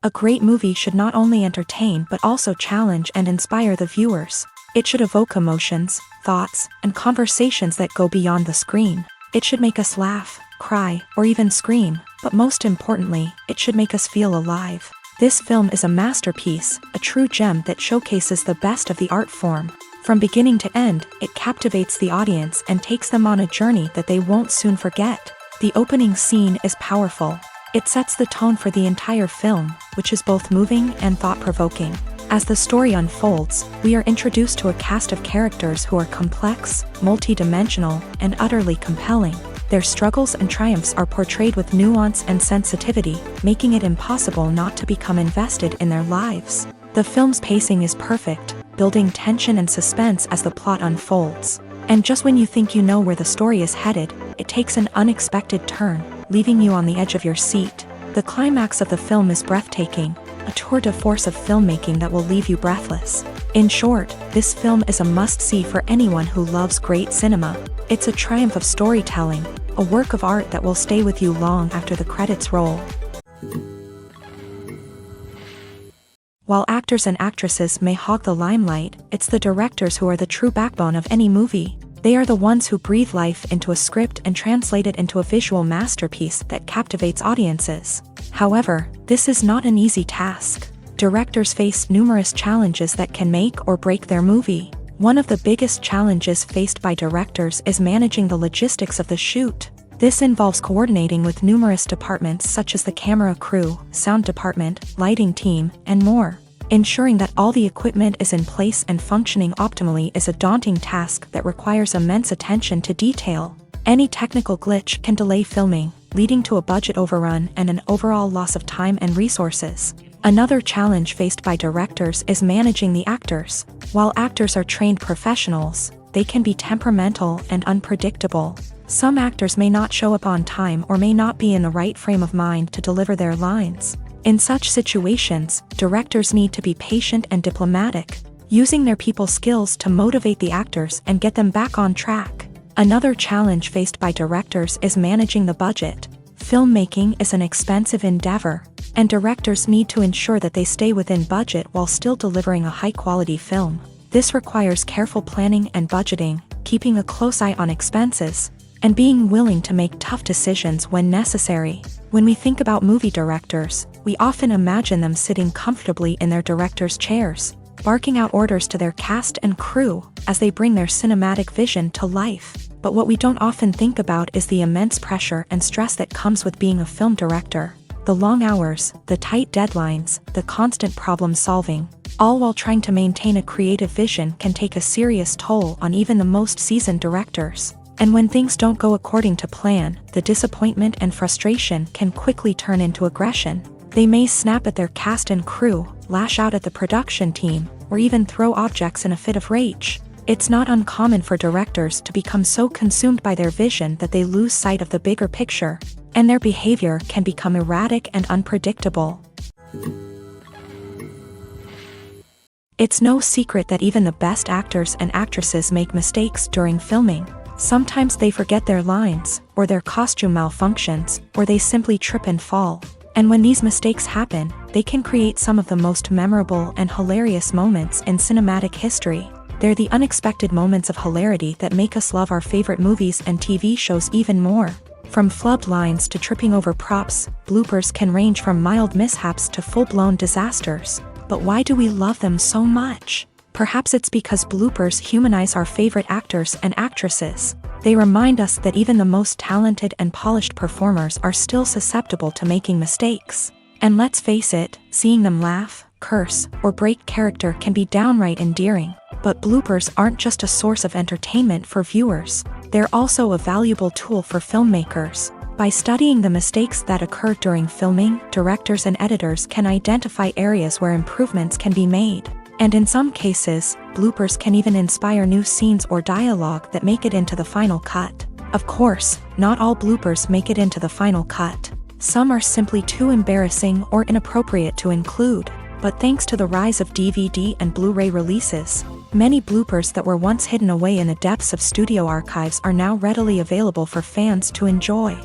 A great movie should not only entertain but also challenge and inspire the viewers. It should evoke emotions, thoughts, and conversations that go beyond the screen. It should make us laugh, cry, or even scream, but most importantly, it should make us feel alive. This film is a masterpiece, a true gem that showcases the best of the art form. From beginning to end, it captivates the audience and takes them on a journey that they won't soon forget. The opening scene is powerful. It sets the tone for the entire film, which is both moving and thought-provoking. As the story unfolds, we are introduced to a cast of characters who are complex, multi-dimensional, and utterly compelling. Their struggles and triumphs are portrayed with nuance and sensitivity, making it impossible not to become invested in their lives. The film's pacing is perfect, building tension and suspense as the plot unfolds. And just when you think you know where the story is headed, it takes an unexpected turn, leaving you on the edge of your seat. The climax of the film is breathtaking, a tour de force of filmmaking that will leave you breathless. In short, this film is a must-see for anyone who loves great cinema. It's a triumph of storytelling, a work of art that will stay with you long after the credits roll. While actors and actresses may hog the limelight, it's the directors who are the true backbone of any movie. They are the ones who breathe life into a script and translate it into a visual masterpiece that captivates audiences. However, this is not an easy task. Directors face numerous challenges that can make or break their movie. One of the biggest challenges faced by directors is managing the logistics of the shoot. This involves coordinating with numerous departments such as the camera crew, sound department, lighting team, and more. Ensuring that all the equipment is in place and functioning optimally is a daunting task that requires immense attention to detail. Any technical glitch can delay filming, leading to a budget overrun and an overall loss of time and resources. Another challenge faced by directors is managing the actors. While actors are trained professionals, they can be temperamental and unpredictable. Some actors may not show up on time or may not be in the right frame of mind to deliver their lines. In such situations, directors need to be patient and diplomatic, using their people skills to motivate the actors and get them back on track. Another challenge faced by directors is managing the budget. Filmmaking is an expensive endeavor, and directors need to ensure that they stay within budget while still delivering a high-quality film. This requires careful planning and budgeting, keeping a close eye on expenses, and being willing to make tough decisions when necessary. When we think about movie directors, we often imagine them sitting comfortably in their director's chairs, barking out orders to their cast and crew as they bring their cinematic vision to life. But what we don't often think about is the immense pressure and stress that comes with being a film director. The long hours, the tight deadlines, the constant problem solving, all while trying to maintain a creative vision can take a serious toll on even the most seasoned directors. And when things don't go according to plan, the disappointment and frustration can quickly turn into aggression. They may snap at their cast and crew, lash out at the production team, or even throw objects in a fit of rage. It's not uncommon for directors to become so consumed by their vision that they lose sight of the bigger picture, and their behavior can become erratic and unpredictable. It's no secret that even the best actors and actresses make mistakes during filming. Sometimes they forget their lines, or their costume malfunctions, or they simply trip and fall. And when these mistakes happen, they can create some of the most memorable and hilarious moments in cinematic history. They're the unexpected moments of hilarity that make us love our favorite movies and TV shows even more. From flubbed lines to tripping over props, bloopers can range from mild mishaps to full-blown disasters. But why do we love them so much? Perhaps it's because bloopers humanize our favorite actors and actresses. They remind us that even the most talented and polished performers are still susceptible to making mistakes. And let's face it, seeing them laugh, curse, or break character can be downright endearing. But bloopers aren't just a source of entertainment for viewers. They're also a valuable tool for filmmakers. By studying the mistakes that occur during filming, directors and editors can identify areas where improvements can be made. And in some cases, bloopers can even inspire new scenes or dialogue that make it into the final cut. Of course, not all bloopers make it into the final cut. Some are simply too embarrassing or inappropriate to include. But thanks to the rise of DVD and Blu-ray releases, many bloopers that were once hidden away in the depths of studio archives are now readily available for fans to enjoy.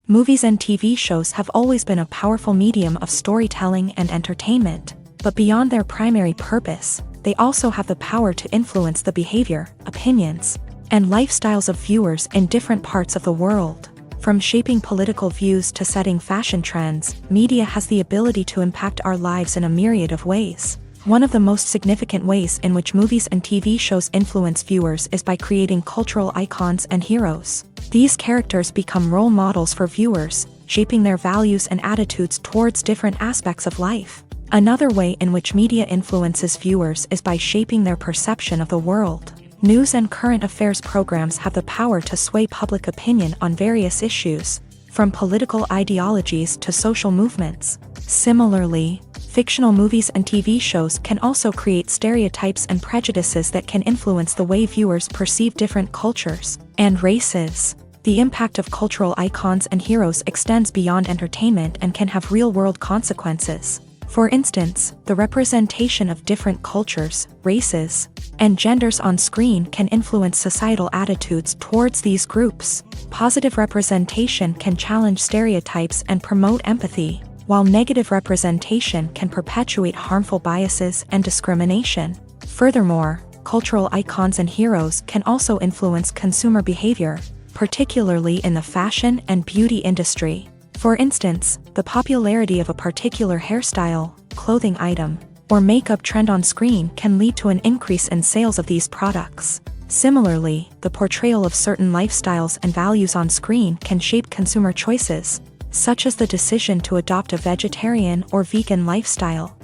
Movies and TV shows have always been a powerful medium of storytelling and entertainment, but beyond their primary purpose, they also have the power to influence the behavior, opinions, and lifestyles of viewers in different parts of the world. From shaping political views to setting fashion trends, media has the ability to impact our lives in a myriad of ways. One of the most significant ways in which movies and TV shows influence viewers is by creating cultural icons and heroes. These characters become role models for viewers, shaping their values and attitudes towards different aspects of life. Another way in which media influences viewers is by shaping their perception of the world. News and current affairs programs have the power to sway public opinion on various issues, from political ideologies to social movements. Similarly, fictional movies and TV shows can also create stereotypes and prejudices that can influence the way viewers perceive different cultures and races. The impact of cultural icons and heroes extends beyond entertainment and can have real-world consequences. For instance, the representation of different cultures, races, and genders on screen can influence societal attitudes towards these groups. Positive representation can challenge stereotypes and promote empathy, while negative representation can perpetuate harmful biases and discrimination. Furthermore, cultural icons and heroes can also influence consumer behavior, particularly in the fashion and beauty industry. For instance, the popularity of a particular hairstyle, clothing item, or makeup trend on screen can lead to an increase in sales of these products. Similarly, the portrayal of certain lifestyles and values on screen can shape consumer choices, such as the decision to adopt a vegetarian or vegan lifestyle.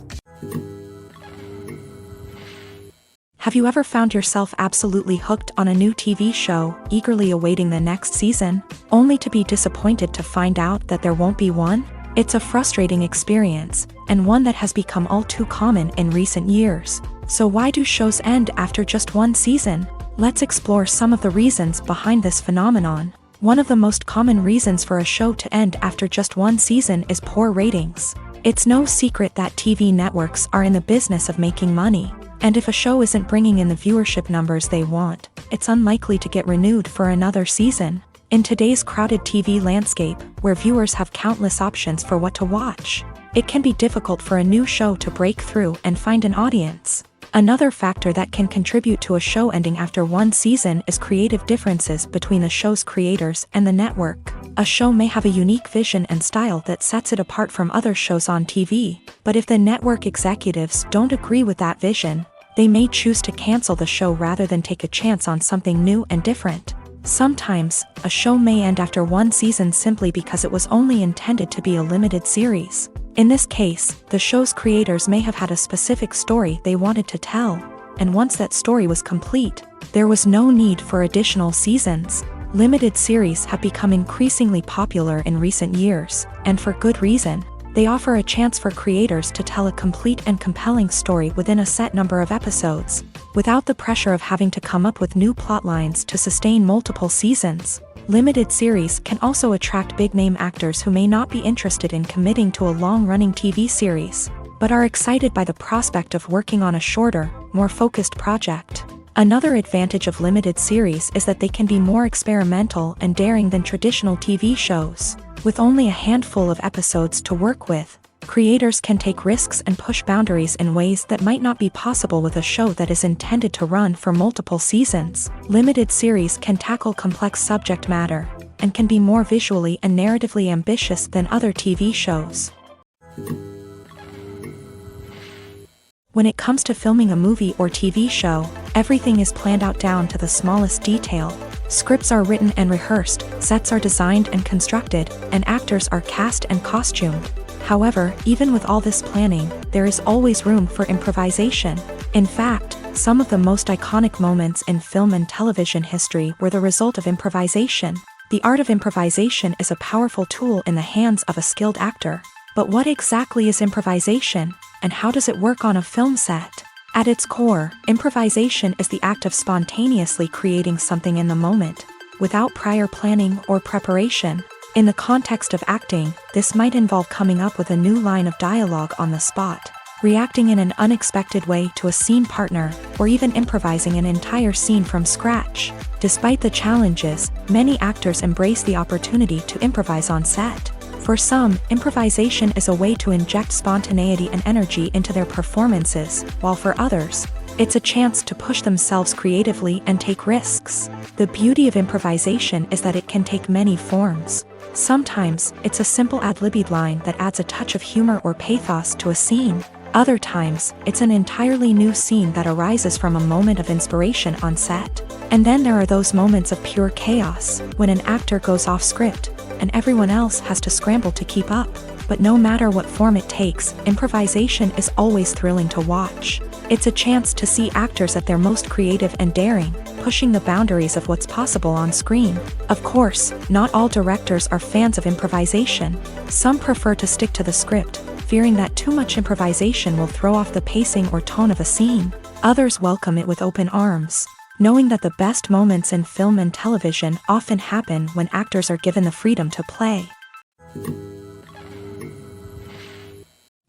Have you ever found yourself absolutely hooked on a new TV show, eagerly awaiting the next season, only to be disappointed to find out that there won't be one? It's a frustrating experience, and one that has become all too common in recent years. So why do shows end after just one season? Let's explore some of the reasons behind this phenomenon. One of the most common reasons for a show to end after just one season is poor ratings. It's no secret that TV networks are in the business of making money. And if a show isn't bringing in the viewership numbers they want, it's unlikely to get renewed for another season. In today's crowded TV landscape, where viewers have countless options for what to watch, it can be difficult for a new show to break through and find an audience. Another factor that can contribute to a show ending after one season is creative differences between the show's creators and the network. A show may have a unique vision and style that sets it apart from other shows on TV, but if the network executives don't agree with that vision, they may choose to cancel the show rather than take a chance on something new and different. Sometimes, a show may end after one season simply because it was only intended to be a limited series. In this case, the show's creators may have had a specific story they wanted to tell, and once that story was complete, there was no need for additional seasons. Limited series have become increasingly popular in recent years, and for good reason. They offer a chance for creators to tell a complete and compelling story within a set number of episodes, without the pressure of having to come up with new plotlines to sustain multiple seasons. Limited series can also attract big-name actors who may not be interested in committing to a long-running TV series, but are excited by the prospect of working on a shorter, more focused project. Another advantage of limited series is that they can be more experimental and daring than traditional TV shows. With only a handful of episodes to work with, Creators can take risks and push boundaries in ways that might not be possible with a show that is intended to run for multiple seasons. Limited series can tackle complex subject matter and can be more visually and narratively ambitious than other TV shows. When it comes to filming a movie or TV show, everything is planned out down to the smallest detail. Scripts are written and rehearsed, sets are designed and constructed, and actors are cast and costumed. However, even with all this planning, there is always room for improvisation. In fact, some of the most iconic moments in film and television history were the result of improvisation. The art of improvisation is a powerful tool in the hands of a skilled actor. But what exactly is improvisation, and how does it work on a film set? At its core, improvisation is the act of spontaneously creating something in the moment, without prior planning or preparation. In the context of acting, this might involve coming up with a new line of dialogue on the spot, reacting in an unexpected way to a scene partner, or even improvising an entire scene from scratch. Despite the challenges, many actors embrace the opportunity to improvise on set. For some, improvisation is a way to inject spontaneity and energy into their performances, while for others, it's a chance to push themselves creatively and take risks. The beauty of improvisation is that it can take many forms. Sometimes, it's a simple ad-libbed line that adds a touch of humor or pathos to a scene. Other times, it's an entirely new scene that arises from a moment of inspiration on set. And then there are those moments of pure chaos, when an actor goes off script, and everyone else has to scramble to keep up. But no matter what form it takes, improvisation is always thrilling to watch. It's a chance to see actors at their most creative and daring, pushing the boundaries of what's possible on screen. Of course, not all directors are fans of improvisation. Some prefer to stick to the script, fearing that too much improvisation will throw off the pacing or tone of a scene. Others welcome it with open arms, knowing that the best moments in film and television often happen when actors are given the freedom to play.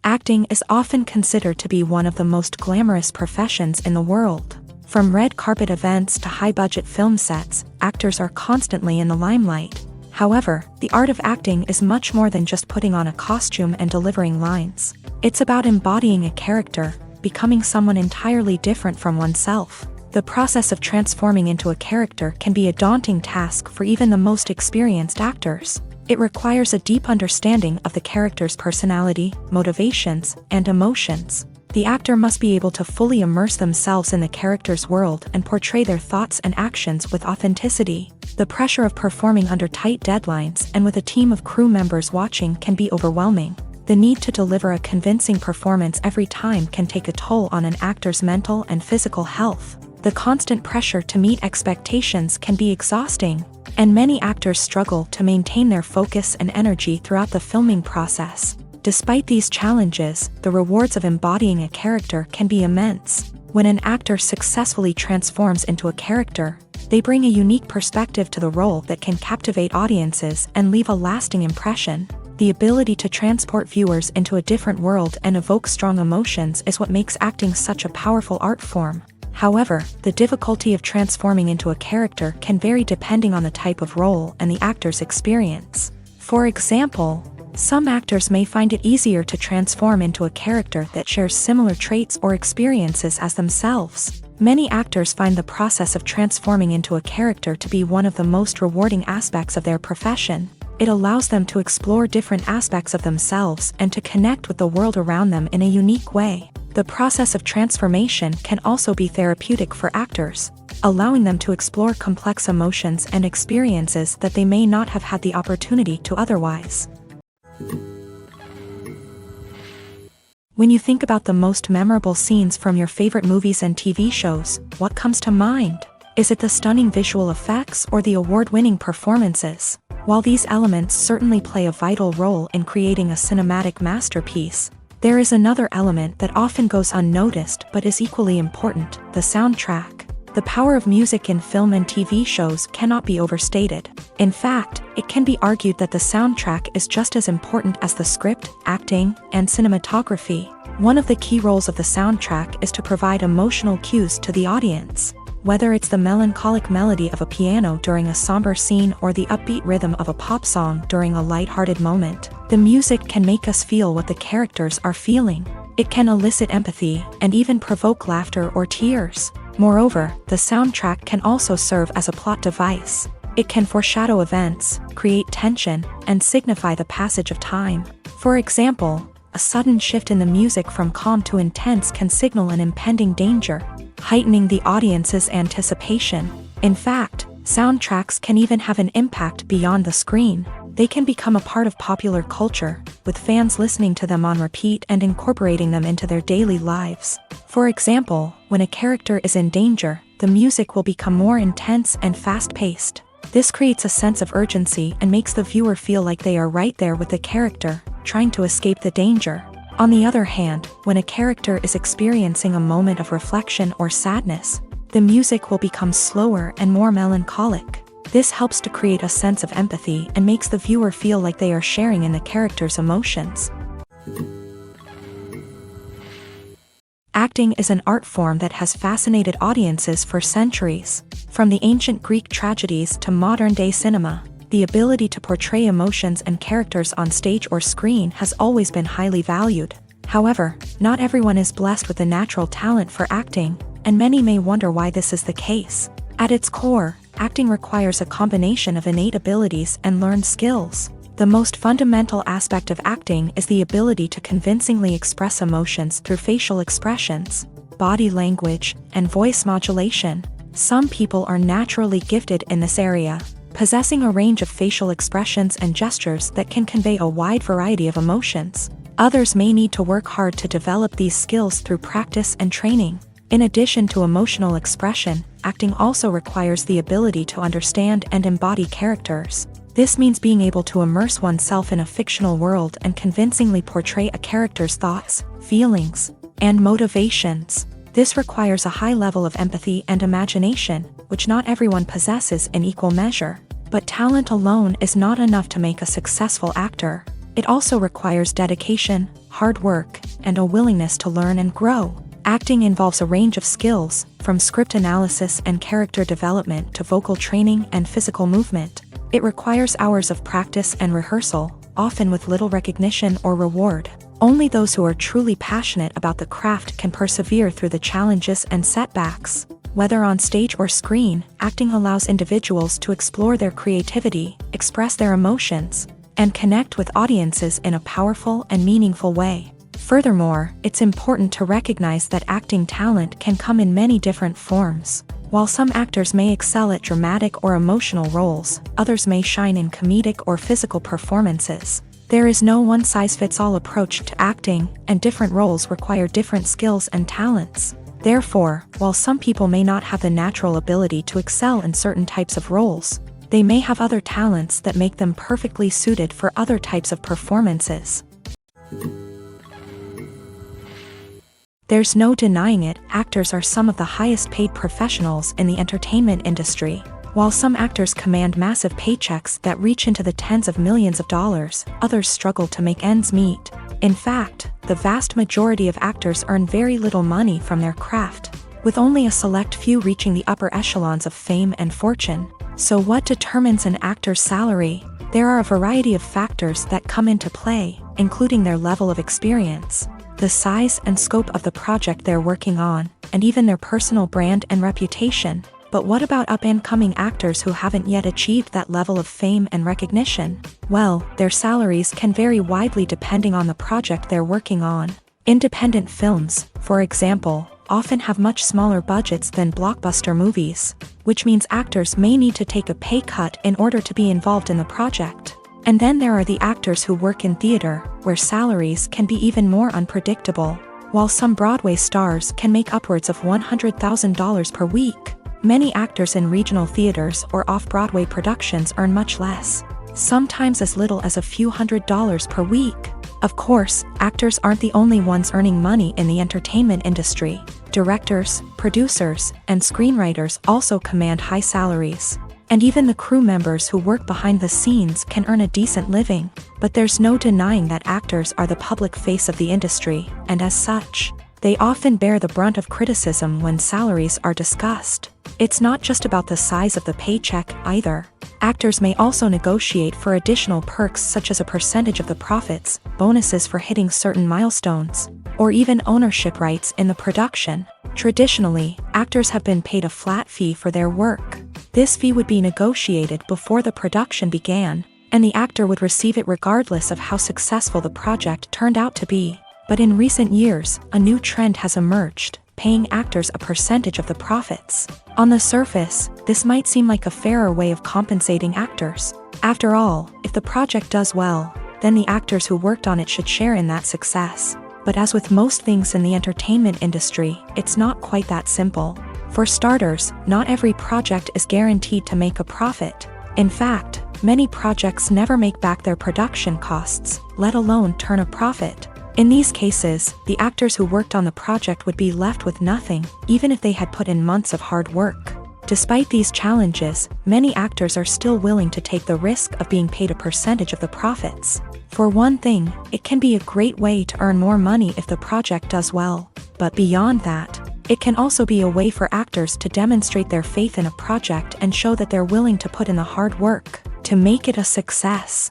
Acting is often considered to be one of the most glamorous professions in the world. From red carpet events to high-budget film sets, actors are constantly in the limelight. However, the art of acting is much more than just putting on a costume and delivering lines. It's about embodying a character, becoming someone entirely different from oneself. The process of transforming into a character can be a daunting task for even the most experienced actors. It requires a deep understanding of the character's personality, motivations, and emotions. The actor must be able to fully immerse themselves in the character's world and portray their thoughts and actions with authenticity. The pressure of performing under tight deadlines and with a team of crew members watching can be overwhelming. The need to deliver a convincing performance every time can take a toll on an actor's mental and physical health. The constant pressure to meet expectations can be exhausting, and many actors struggle to maintain their focus and energy throughout the filming process. Despite these challenges, the rewards of embodying a character can be immense. When an actor successfully transforms into a character, they bring a unique perspective to the role that can captivate audiences and leave a lasting impression. The ability to transport viewers into a different world and evoke strong emotions is what makes acting such a powerful art form. However, the difficulty of transforming into a character can vary depending on the type of role and the actor's experience. For example, some actors may find it easier to transform into a character that shares similar traits or experiences as themselves. Many actors find the process of transforming into a character to be one of the most rewarding aspects of their profession. It allows them to explore different aspects of themselves and to connect with the world around them in a unique way. The process of transformation can also be therapeutic for actors, allowing them to explore complex emotions and experiences that they may not have had the opportunity to otherwise. When you think about the most memorable scenes from your favorite movies and TV shows, what comes to mind? Is it the stunning visual effects or the award-winning performances? While these elements certainly play a vital role in creating a cinematic masterpiece, there is another element that often goes unnoticed but is equally important: the soundtrack. The power of music in film and TV shows cannot be overstated. In fact, it can be argued that the soundtrack is just as important as the script, acting, and cinematography. One of the key roles of the soundtrack is to provide emotional cues to the audience. Whether it's the melancholic melody of a piano during a somber scene or the upbeat rhythm of a pop song during a light-hearted moment, The music can make us feel what the characters are feeling. It can elicit empathy and even provoke laughter or tears. Moreover, the soundtrack can also serve as a plot device. It can foreshadow events, create tension, and signify the passage of time. For example, a sudden shift in the music from calm to intense can signal an impending danger, heightening the audience's anticipation. In fact, soundtracks can even have an impact beyond the screen. They can become a part of popular culture, with fans listening to them on repeat and incorporating them into their daily lives. For example, when a character is in danger, the music will become more intense and fast-paced. This creates a sense of urgency and makes the viewer feel like they are right there with the character, trying to escape the danger. On the other hand, when a character is experiencing a moment of reflection or sadness, the music will become slower and more melancholic. This helps to create a sense of empathy and makes the viewer feel like they are sharing in the character's emotions. Acting is an art form that has fascinated audiences for centuries. From the ancient Greek tragedies to modern-day cinema, the ability to portray emotions and characters on stage or screen has always been highly valued. However, not everyone is blessed with the natural talent for acting, and many may wonder why this is the case. At its core, acting requires a combination of innate abilities and learned skills. The most fundamental aspect of acting is the ability to convincingly express emotions through facial expressions, body language, and voice modulation. Some people are naturally gifted in this area, possessing a range of facial expressions and gestures that can convey a wide variety of emotions. Others may need to work hard to develop these skills through practice and training. In addition to emotional expression, acting also requires the ability to understand and embody characters. This means being able to immerse oneself in a fictional world and convincingly portray a character's thoughts, feelings, and motivations. This requires a high level of empathy and imagination, which not everyone possesses in equal measure. But talent alone is not enough to make a successful actor. It also requires dedication, hard work, and a willingness to learn and grow. Acting involves a range of skills, from script analysis and character development to vocal training and physical movement. It requires hours of practice and rehearsal, often with little recognition or reward. Only those who are truly passionate about the craft can persevere through the challenges and setbacks. Whether on stage or screen, acting allows individuals to explore their creativity, express their emotions, and connect with audiences in a powerful and meaningful way. Furthermore, it's important to recognize that acting talent can come in many different forms. While some actors may excel at dramatic or emotional roles, others may shine in comedic or physical performances. There is no one-size-fits-all approach to acting, and different roles require different skills and talents. Therefore, while some people may not have the natural ability to excel in certain types of roles, they may have other talents that make them perfectly suited for other types of performances. There's no denying it, actors are some of the highest paid professionals in the entertainment industry. While some actors command massive paychecks that reach into the tens of millions of dollars, others struggle to make ends meet. In fact, the vast majority of actors earn very little money from their craft, with only a select few reaching the upper echelons of fame and fortune. So what determines an actor's salary? There are a variety of factors that come into play, including their level of experience, the size and scope of the project they're working on, and even their personal brand and reputation. But what about up-and-coming actors who haven't yet achieved that level of fame and recognition? Well, their salaries can vary widely depending on the project they're working on. Independent films, for example, often have much smaller budgets than blockbuster movies, which means actors may need to take a pay cut in order to be involved in the project. And then there are the actors who work in theater, where salaries can be even more unpredictable. While some Broadway stars can make upwards of $100,000 per week, many actors in regional theaters or off-Broadway productions earn much less, sometimes as little as a few $100s per week. Of course, actors aren't the only ones earning money in the entertainment industry. Directors, producers, and screenwriters also command high salaries. And even the crew members who work behind the scenes can earn a decent living. But there's no denying that actors are the public face of the industry, and as such, They often bear the brunt of criticism when salaries are discussed. It's not just about the size of the paycheck either. Actors may also negotiate for additional perks such as a percentage of the profits, bonuses for hitting certain milestones, or even ownership rights in the production. Traditionally, actors have been paid a flat fee for their work. This fee would be negotiated before the production began, and the actor would receive it regardless of how successful the project turned out to be. But in recent years, a new trend has emerged, paying actors a percentage of the profits. On the surface, this might seem like a fairer way of compensating actors. After all, if the project does well, then the actors who worked on it should share in that success. But as with most things in the entertainment industry, it's not quite that simple. For starters, not every project is guaranteed to make a profit. In fact, many projects never make back their production costs, let alone turn a profit. In these cases, the actors who worked on the project would be left with nothing, even if they had put in months of hard work. Despite these challenges, many actors are still willing to take the risk of being paid a percentage of the profits. For one thing, it can be a great way to earn more money if the project does well. But beyond that, it can also be a way for actors to demonstrate their faith in a project and show that they're willing to put in the hard work to make it a success.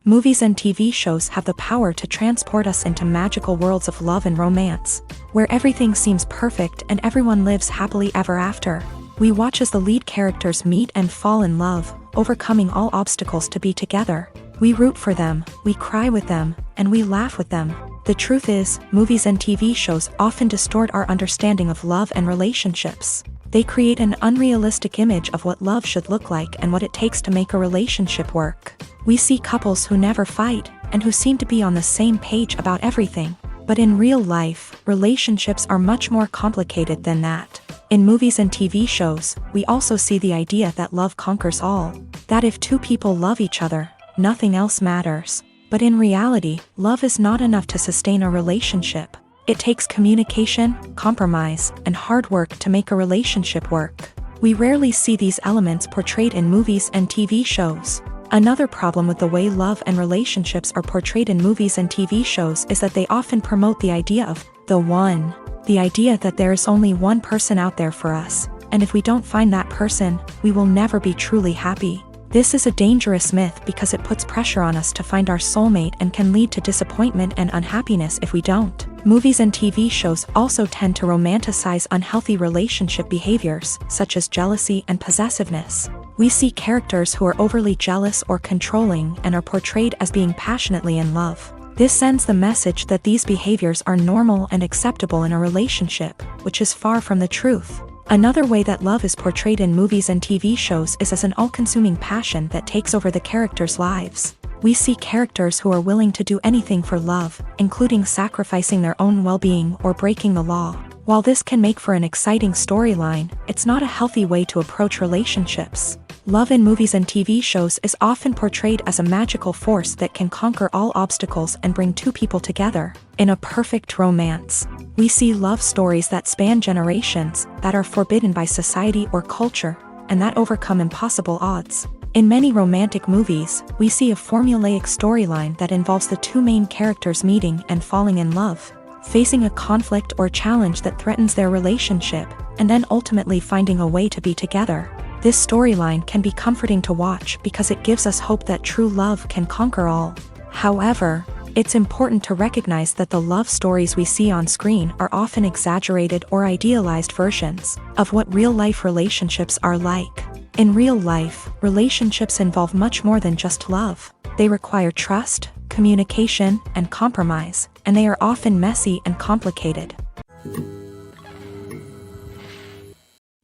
Movies and TV shows have the power to transport us into magical worlds of love and romance, where everything seems perfect and everyone lives happily ever after. We watch as the lead characters meet and fall in love, overcoming all obstacles to be together. We root for them, we cry with them, and we laugh with them. The truth is, movies and TV shows often distort our understanding of love and relationships. They create an unrealistic image of what love should look like and what it takes to make a relationship work. We see couples who never fight, and who seem to be on the same page about everything. But in real life, relationships are much more complicated than that. In movies and TV shows, we also see the idea that love conquers all. That if two people love each other, nothing else matters. But in reality, love is not enough to sustain a relationship. It takes communication, compromise, and hard work to make a relationship work. We rarely see these elements portrayed in movies and TV shows. Another problem with the way love and relationships are portrayed in movies and TV shows is that they often promote the idea of the one. The idea that there is only one person out there for us, and if we don't find that person, we will never be truly happy. This is a dangerous myth because it puts pressure on us to find our soulmate and can lead to disappointment and unhappiness if we don't. Movies and TV shows also tend to romanticize unhealthy relationship behaviors, such as jealousy and possessiveness. We see characters who are overly jealous or controlling and are portrayed as being passionately in love. This sends the message that these behaviors are normal and acceptable in a relationship, which is far from the truth. Another way that love is portrayed in movies and TV shows is as an all-consuming passion that takes over the characters' lives. We see characters who are willing to do anything for love, including sacrificing their own well-being or breaking the law. While this can make for an exciting storyline, it's not a healthy way to approach relationships. Love in movies and TV shows is often portrayed as a magical force that can conquer all obstacles and bring two people together in a perfect romance. We see love stories that span generations, that are forbidden by society or culture, and that overcome impossible odds. In many romantic movies, we see a formulaic storyline that involves the two main characters meeting and falling in love, facing a conflict or challenge that threatens their relationship, and then ultimately finding a way to be together. This storyline can be comforting to watch because it gives us hope that true love can conquer all. However, it's important to recognize that the love stories we see on screen are often exaggerated or idealized versions of what real-life relationships are like. In real life, relationships involve much more than just love. They require trust, communication, and compromise, and they are often messy and complicated.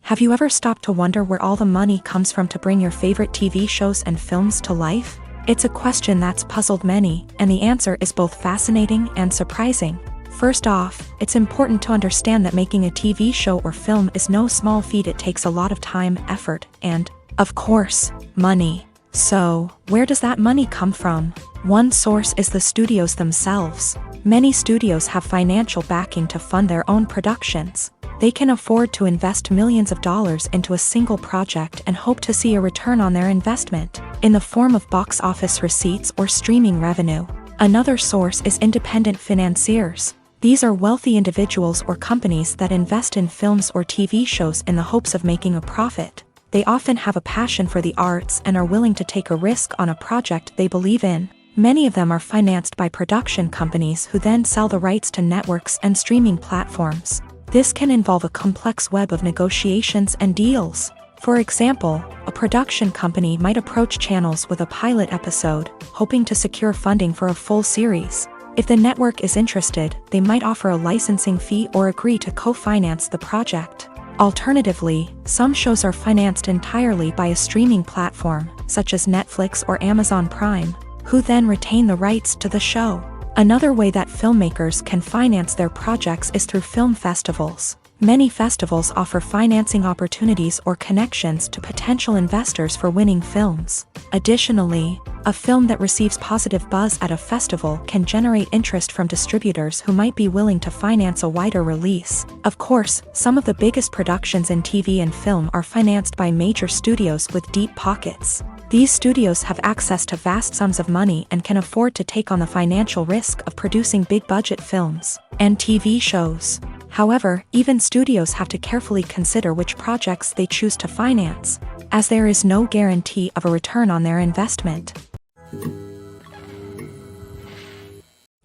Have you ever stopped to wonder where all the money comes from to bring your favorite TV shows and films to life? It's a question that's puzzled many, and the answer is both fascinating and surprising. First off, it's important to understand that making a TV show or film is no small feat. It takes a lot of time, effort, and, of course, money. So, where does that money come from? One source is the studios themselves. Many studios have financial backing to fund their own productions. They can afford to invest millions of dollars into a single project and hope to see a return on their investment in the form of box office receipts or streaming revenue. Another source is independent financiers. These are wealthy individuals or companies that invest in films or TV shows in the hopes of making a profit. They often have a passion for the arts and are willing to take a risk on a project they believe in. Many of them are financed by production companies who then sell the rights to networks and streaming platforms. This can involve a complex web of negotiations and deals. For example, a production company might approach channels with a pilot episode, hoping to secure funding for a full series. If the network is interested, they might offer a licensing fee or agree to co-finance the project. Alternatively, some shows are financed entirely by a streaming platform, such as Netflix or Amazon Prime, who then retain the rights to the show. Another way that filmmakers can finance their projects is through film festivals. Many festivals offer financing opportunities or connections to potential investors for winning films. Additionally, a film that receives positive buzz at a festival can generate interest from distributors who might be willing to finance a wider release. Of course, some of the biggest productions in TV and film are financed by major studios with deep pockets. These studios have access to vast sums of money and can afford to take on the financial risk of producing big-budget films and TV shows. However, even studios have to carefully consider which projects they choose to finance, as there is no guarantee of a return on their investment.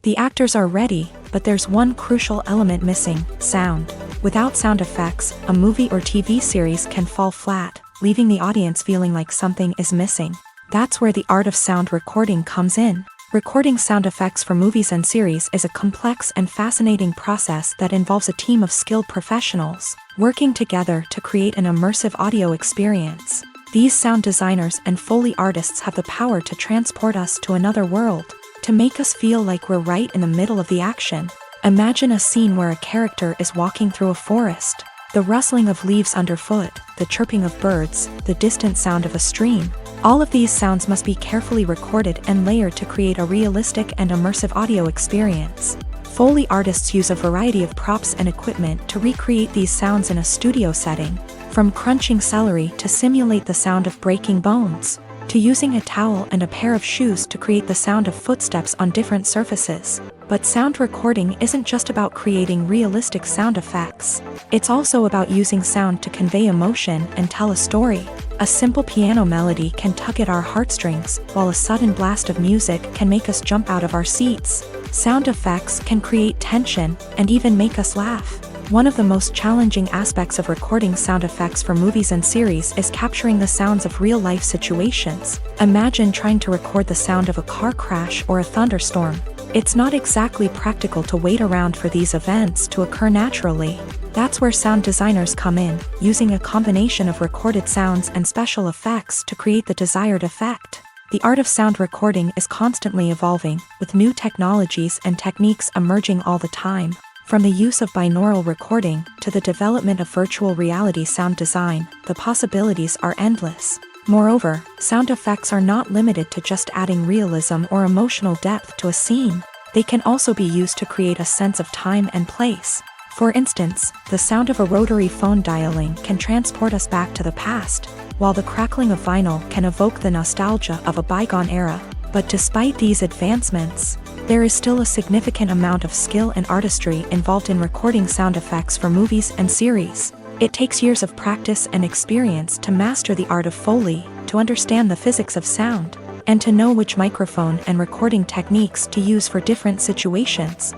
The actors are ready, but there's one crucial element missing: sound. Without sound effects, a movie or TV series can fall flat, leaving the audience feeling like something is missing. That's where the art of sound recording comes in. Recording sound effects for movies and series is a complex and fascinating process that involves a team of skilled professionals working together to create an immersive audio experience. These sound designers and Foley artists have the power to transport us to another world, to make us feel like we're right in the middle of the action. Imagine a scene where a character is walking through a forest. The rustling of leaves underfoot, the chirping of birds, the distant sound of a stream. All of these sounds must be carefully recorded and layered to create a realistic and immersive audio experience. Foley artists use a variety of props and equipment to recreate these sounds in a studio setting, from crunching celery to simulate the sound of breaking bones, to using a towel and a pair of shoes to create the sound of footsteps on different surfaces. But sound recording isn't just about creating realistic sound effects. It's also about using sound to convey emotion and tell a story. A simple piano melody can tug at our heartstrings, while a sudden blast of music can make us jump out of our seats. Sound effects can create tension and even make us laugh. One of the most challenging aspects of recording sound effects for movies and series is capturing the sounds of real-life situations. Imagine trying to record the sound of a car crash or a thunderstorm. It's not exactly practical to wait around for these events to occur naturally. That's where sound designers come in, using a combination of recorded sounds and special effects to create the desired effect. The art of sound recording is constantly evolving, with new technologies and techniques emerging all the time. From the use of binaural recording to the development of virtual reality sound design, the possibilities are endless. Moreover, sound effects are not limited to just adding realism or emotional depth to a scene. They can also be used to create a sense of time and place. For instance, the sound of a rotary phone dialing can transport us back to the past, while the crackling of vinyl can evoke the nostalgia of a bygone era. But despite these advancements, there is still a significant amount of skill and artistry involved in recording sound effects for movies and series. It takes years of practice and experience to master the art of Foley, to understand the physics of sound, and to know which microphone and recording techniques to use for different situations.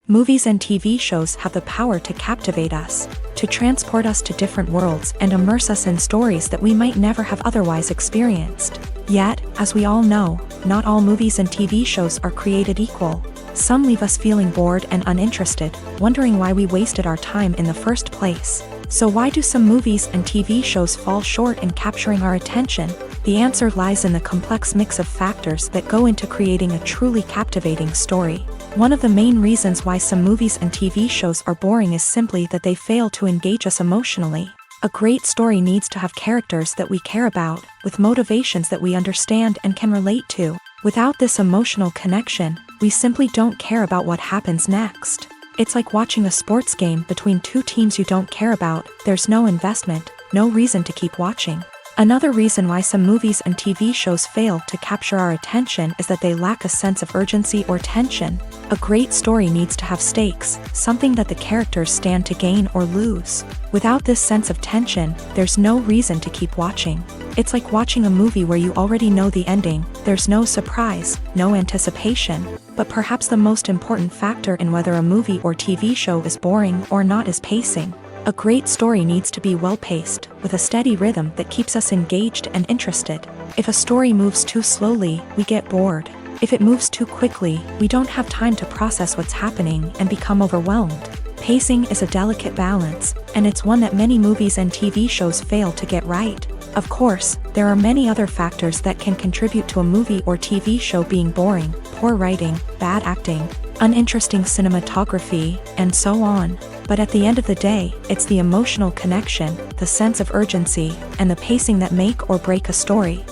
Movies and TV shows have the power to captivate us, to transport us to different worlds and immerse us in stories that we might never have otherwise experienced. Yet, as we all know, not all movies and TV shows are created equal. Some leave us feeling bored and uninterested, wondering why we wasted our time in the first place. So why do some movies and TV shows fall short in capturing our attention? The answer lies in the complex mix of factors that go into creating a truly captivating story. One of the main reasons why some movies and TV shows are boring is simply that they fail to engage us emotionally. A great story needs to have characters that we care about, with motivations that we understand and can relate to. Without this emotional connection, we simply don't care about what happens next. It's like watching a sports game between two teams you don't care about. There's no investment, no reason to keep watching. Another reason why some movies and TV shows fail to capture our attention is that they lack a sense of urgency or tension. A great story needs to have stakes, something that the characters stand to gain or lose. Without this sense of tension, there's no reason to keep watching. It's like watching a movie where you already know the ending, there's no surprise, no anticipation. But perhaps the most important factor in whether a movie or TV show is boring or not is pacing. A great story needs to be well-paced, with a steady rhythm that keeps us engaged and interested. If a story moves too slowly, we get bored. If it moves too quickly, we don't have time to process what's happening and become overwhelmed. Pacing is a delicate balance, and it's one that many movies and TV shows fail to get right. Of course, there are many other factors that can contribute to a movie or TV show being boring: poor writing, bad acting, uninteresting cinematography, and so on. But at the end of the day, it's the emotional connection, the sense of urgency, and the pacing that make or break a story.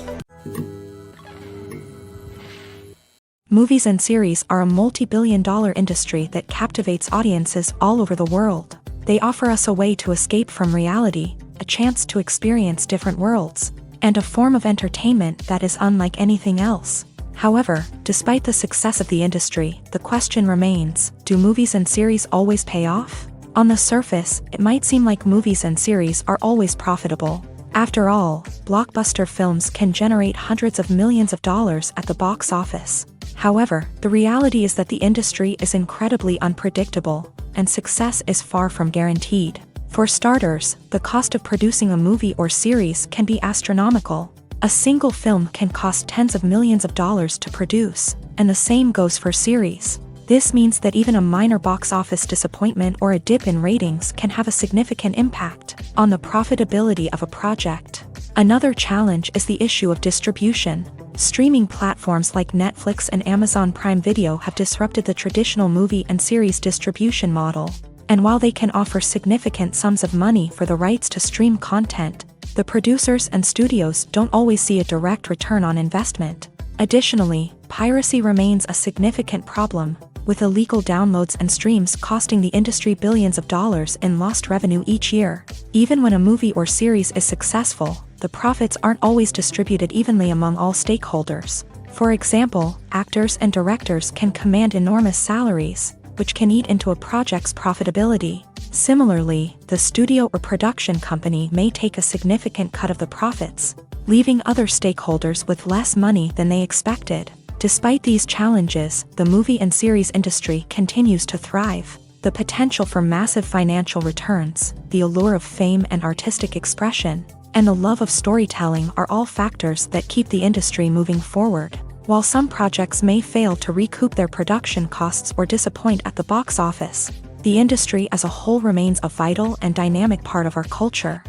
Movies and series are a multi-billion-dollar industry that captivates audiences all over the world. They offer us a way to escape from reality, a chance to experience different worlds, and a form of entertainment that is unlike anything else. However, despite the success of the industry, the question remains: do movies and series always pay off? On the surface, it might seem like movies and series are always profitable. After all, blockbuster films can generate hundreds of millions of dollars at the box office. However, the reality is that the industry is incredibly unpredictable, and success is far from guaranteed. For starters, the cost of producing a movie or series can be astronomical. A single film can cost tens of millions of dollars to produce, and the same goes for series. This means that even a minor box office disappointment or a dip in ratings can have a significant impact on the profitability of a project. Another challenge is the issue of distribution. Streaming platforms like Netflix and Amazon Prime Video have disrupted the traditional movie and series distribution model. And while they can offer significant sums of money for the rights to stream content, the producers and studios don't always see a direct return on investment. Additionally, piracy remains a significant problem, with illegal downloads and streams costing the industry billions of dollars in lost revenue each year. Even when a movie or series is successful, the profits aren't always distributed evenly among all stakeholders. For example, actors and directors can command enormous salaries, which can eat into a project's profitability. Similarly, the studio or production company may take a significant cut of the profits, leaving other stakeholders with less money than they expected. Despite these challenges, the movie and series industry continues to thrive. The potential for massive financial returns, the allure of fame and artistic expression, and the love of storytelling are all factors that keep the industry moving forward. While some projects may fail to recoup their production costs or disappoint at the box office, the industry as a whole remains a vital and dynamic part of our culture.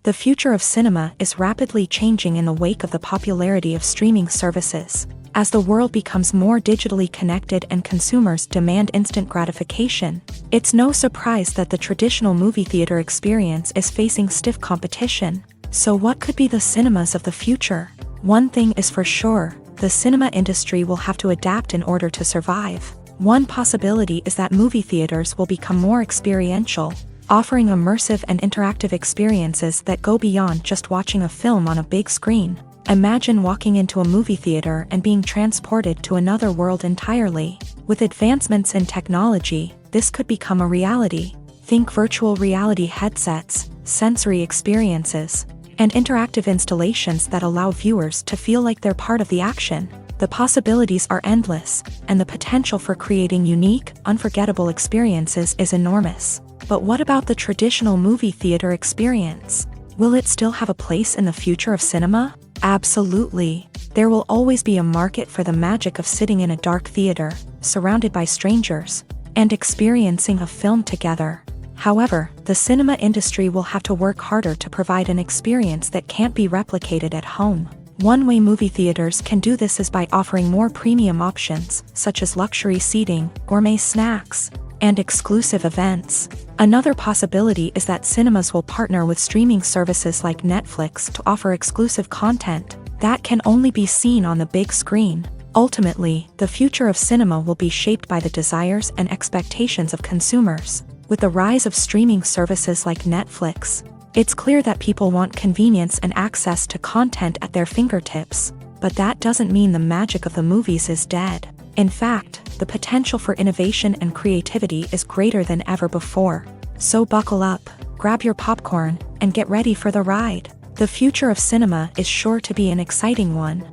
The future of cinema is rapidly changing in the wake of the popularity of streaming services. As the world becomes more digitally connected and consumers demand instant gratification, it's no surprise that the traditional movie theater experience is facing stiff competition. So what could be the cinemas of the future? One thing is for sure, the cinema industry will have to adapt in order to survive. One possibility is that movie theaters will become more experiential, offering immersive and interactive experiences that go beyond just watching a film on a big screen. Imagine walking into a movie theater and being transported to another world entirely. With advancements in technology, this could become a reality. Think virtual reality headsets, sensory experiences, and interactive installations that allow viewers to feel like they're part of the action. The possibilities are endless, and the potential for creating unique, unforgettable experiences is enormous. But what about the traditional movie theater experience? Will it still have a place in the future of cinema? Absolutely. There will always be a market for the magic of sitting in a dark theater, surrounded by strangers, and experiencing a film together. However, the cinema industry will have to work harder to provide an experience that can't be replicated at home. One way movie theaters can do this is by offering more premium options, such as luxury seating, gourmet snacks, and exclusive events. Another possibility is that cinemas will partner with streaming services like Netflix to offer exclusive content that can only be seen on the big screen. Ultimately, the future of cinema will be shaped by the desires and expectations of consumers. With the rise of streaming services like Netflix, it's clear that people want convenience and access to content at their fingertips. But that doesn't mean the magic of the movies is dead. In fact, the potential for innovation and creativity is greater than ever before. So buckle up, grab your popcorn, and get ready for the ride. The future of cinema is sure to be an exciting one.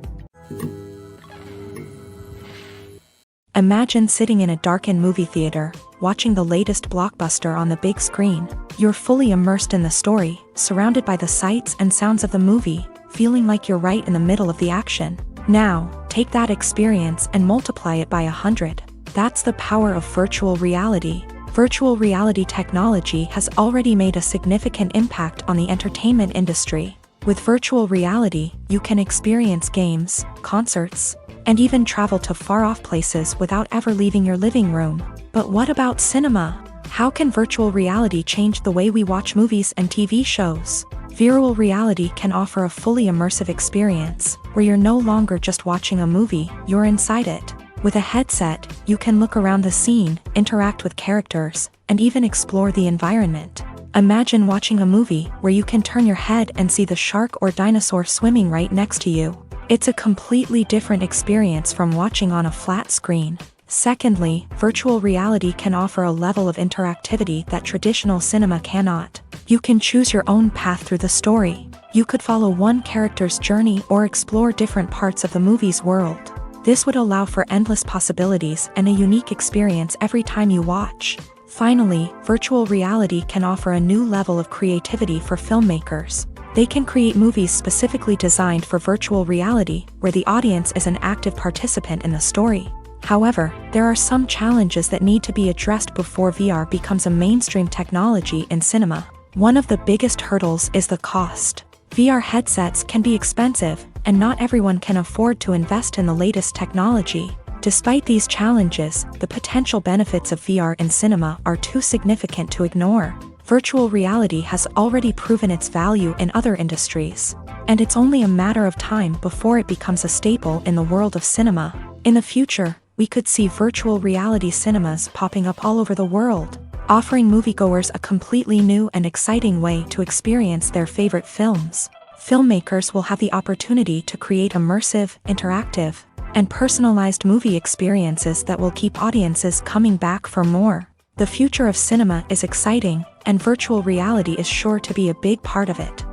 Imagine sitting in a darkened movie theater, watching the latest blockbuster on the big screen. You're fully immersed in the story, surrounded by the sights and sounds of the movie, feeling like you're right in the middle of the action. Now, take that experience and multiply it by 100. That's the power of virtual reality. Virtual reality technology has already made a significant impact on the entertainment industry. With virtual reality, you can experience games, concerts, and even travel to far-off places without ever leaving your living room. But what about cinema? How can virtual reality change the way we watch movies and TV shows? Virtual reality can offer a fully immersive experience, where you're no longer just watching a movie, you're inside it. With a headset, you can look around the scene, interact with characters, and even explore the environment. Imagine watching a movie where you can turn your head and see the shark or dinosaur swimming right next to you. It's a completely different experience from watching on a flat screen. Secondly, virtual reality can offer a level of interactivity that traditional cinema cannot. You can choose your own path through the story. You could follow one character's journey or explore different parts of the movie's world. This would allow for endless possibilities and a unique experience every time you watch. Finally, virtual reality can offer a new level of creativity for filmmakers. They can create movies specifically designed for virtual reality, where the audience is an active participant in the story. However, there are some challenges that need to be addressed before VR becomes a mainstream technology in cinema. One of the biggest hurdles is the cost. VR headsets can be expensive, and not everyone can afford to invest in the latest technology. Despite these challenges, the potential benefits of VR in cinema are too significant to ignore. Virtual reality has already proven its value in other industries, and it's only a matter of time before it becomes a staple in the world of cinema. In the future, we could see virtual reality cinemas popping up all over the world, offering moviegoers a completely new and exciting way to experience their favorite films. Filmmakers will have the opportunity to create immersive, interactive, and personalized movie experiences that will keep audiences coming back for more. The future of cinema is exciting, and virtual reality is sure to be a big part of it.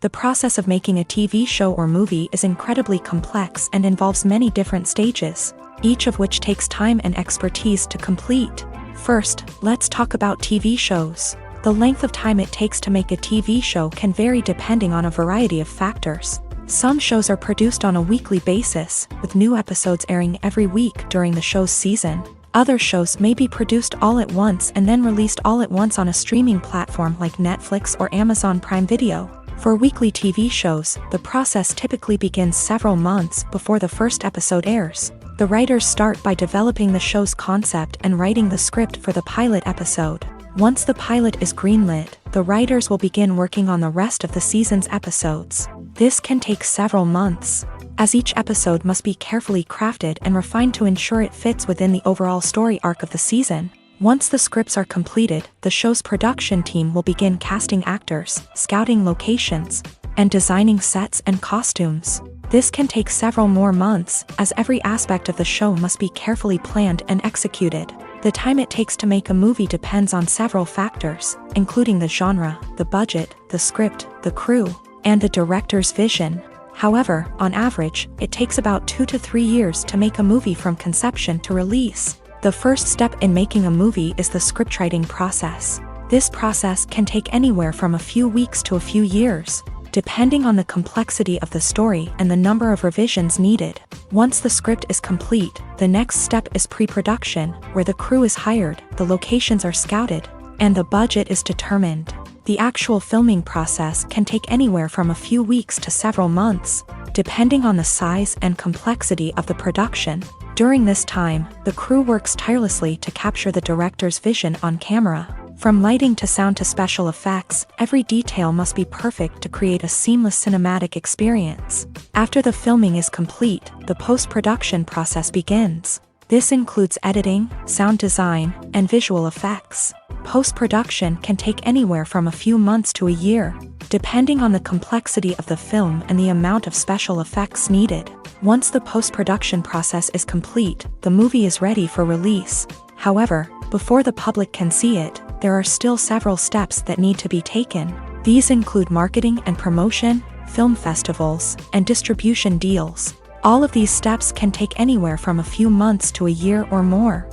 The process of making a TV show or movie is incredibly complex and involves many different stages, each of which takes time and expertise to complete. First, let's talk about TV shows. The length of time it takes to make a TV show can vary depending on a variety of factors. Some shows are produced on a weekly basis, with new episodes airing every week during the show's season. Other shows may be produced all at once and then released all at once on a streaming platform like Netflix or Amazon Prime Video. For weekly TV shows, the process typically begins several months before the first episode airs. The writers start by developing the show's concept and writing the script for the pilot episode. Once the pilot is greenlit, the writers will begin working on the rest of the season's episodes. This can take several months, as each episode must be carefully crafted and refined to ensure it fits within the overall story arc of the season. Once the scripts are completed, the show's production team will begin casting actors, scouting locations, and designing sets and costumes. This can take several more months, as every aspect of the show must be carefully planned and executed. The time it takes to make a movie depends on several factors, including the genre, the budget, the script, the crew, and the director's vision. However, on average, it takes about 2 to 3 years to make a movie from conception to release. The first step in making a movie is the scriptwriting process. This process can take anywhere from a few weeks to a few years, depending on the complexity of the story and the number of revisions needed. Once the script is complete, the next step is pre-production, where the crew is hired, the locations are scouted, and the budget is determined. The actual filming process can take anywhere from a few weeks to several months, depending on the size and complexity of the production. During this time, the crew works tirelessly to capture the director's vision on camera. From lighting to sound to special effects, every detail must be perfect to create a seamless cinematic experience. After the filming is complete, the post-production process begins. This includes editing, sound design, and visual effects. Post-production can take anywhere from a few months to a year, depending on the complexity of the film and the amount of special effects needed. Once the post-production process is complete, the movie is ready for release. However, before the public can see it, there are still several steps that need to be taken. These include marketing and promotion, film festivals, and distribution deals. All of these steps can take anywhere from a few months to a year or more.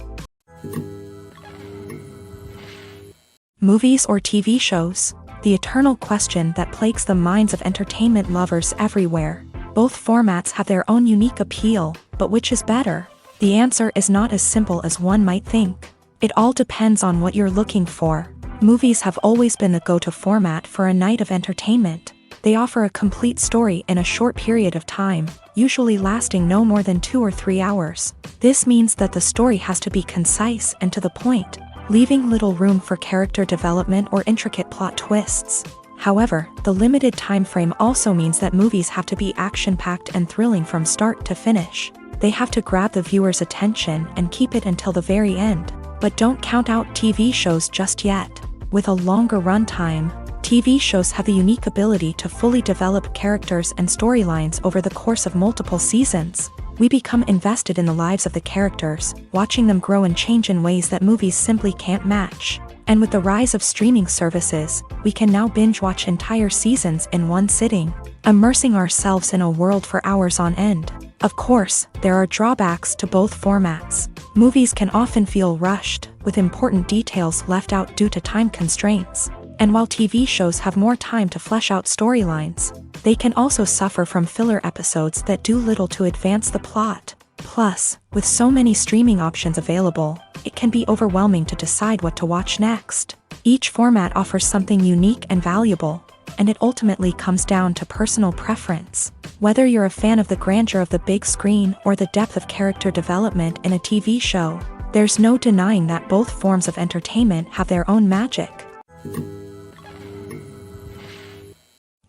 Movies or TV shows? The eternal question that plagues the minds of entertainment lovers everywhere. Both formats have their own unique appeal, but which is better? The answer is not as simple as one might think. It all depends on what you're looking for. Movies have always been the go-to format for a night of entertainment. They offer a complete story in a short period of time, usually lasting no more than 2 or 3 hours. This means that the story has to be concise and to the point, leaving little room for character development or intricate plot twists. However, the limited time frame also means that movies have to be action-packed and thrilling from start to finish. They have to grab the viewer's attention and keep it until the very end. But don't count out TV shows just yet. With a longer runtime, TV shows have the unique ability to fully develop characters and storylines over the course of multiple seasons. We become invested in the lives of the characters, watching them grow and change in ways that movies simply can't match. And with the rise of streaming services, we can now binge-watch entire seasons in one sitting, immersing ourselves in a world for hours on end. Of course, there are drawbacks to both formats. Movies can often feel rushed, with important details left out due to time constraints. And while TV shows have more time to flesh out storylines, they can also suffer from filler episodes that do little to advance the plot. Plus, with so many streaming options available, it can be overwhelming to decide what to watch next. Each format offers something unique and valuable, and it ultimately comes down to personal preference. Whether you're a fan of the grandeur of the big screen or the depth of character development in a TV show, there's no denying that both forms of entertainment have their own magic.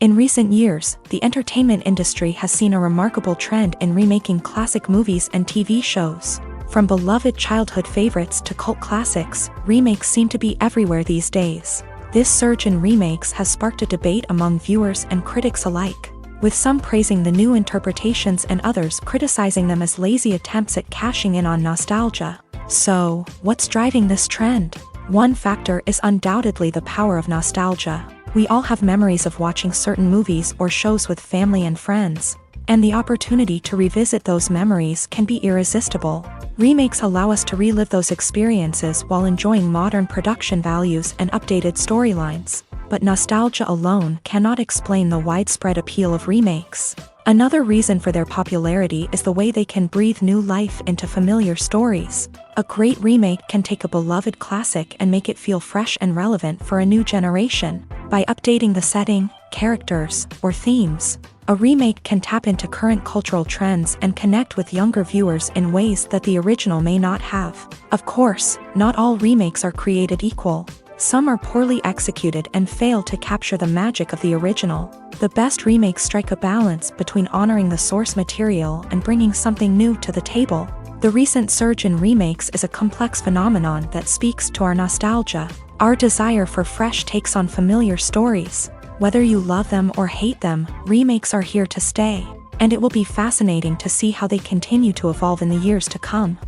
In recent years, the entertainment industry has seen a remarkable trend in remaking classic movies and TV shows. From beloved childhood favorites to cult classics, remakes seem to be everywhere these days. This surge in remakes has sparked a debate among viewers and critics alike, with some praising the new interpretations and others criticizing them as lazy attempts at cashing in on nostalgia. So, what's driving this trend? One factor is undoubtedly the power of nostalgia. We all have memories of watching certain movies or shows with family and friends, and the opportunity to revisit those memories can be irresistible. Remakes allow us to relive those experiences while enjoying modern production values and updated storylines. But nostalgia alone cannot explain the widespread appeal of remakes. Another reason for their popularity is the way they can breathe new life into familiar stories. A great remake can take a beloved classic and make it feel fresh and relevant for a new generation. By updating the setting, characters, or themes, a remake can tap into current cultural trends and connect with younger viewers in ways that the original may not have. Of course, not all remakes are created equal. Some are poorly executed and fail to capture the magic of the original. The best remakes strike a balance between honoring the source material and bringing something new to the table. The recent surge in remakes is a complex phenomenon that speaks to our nostalgia, our desire for fresh takes on familiar stories. Whether you love them or hate them, remakes are here to stay, and it will be fascinating to see how they continue to evolve in the years to come.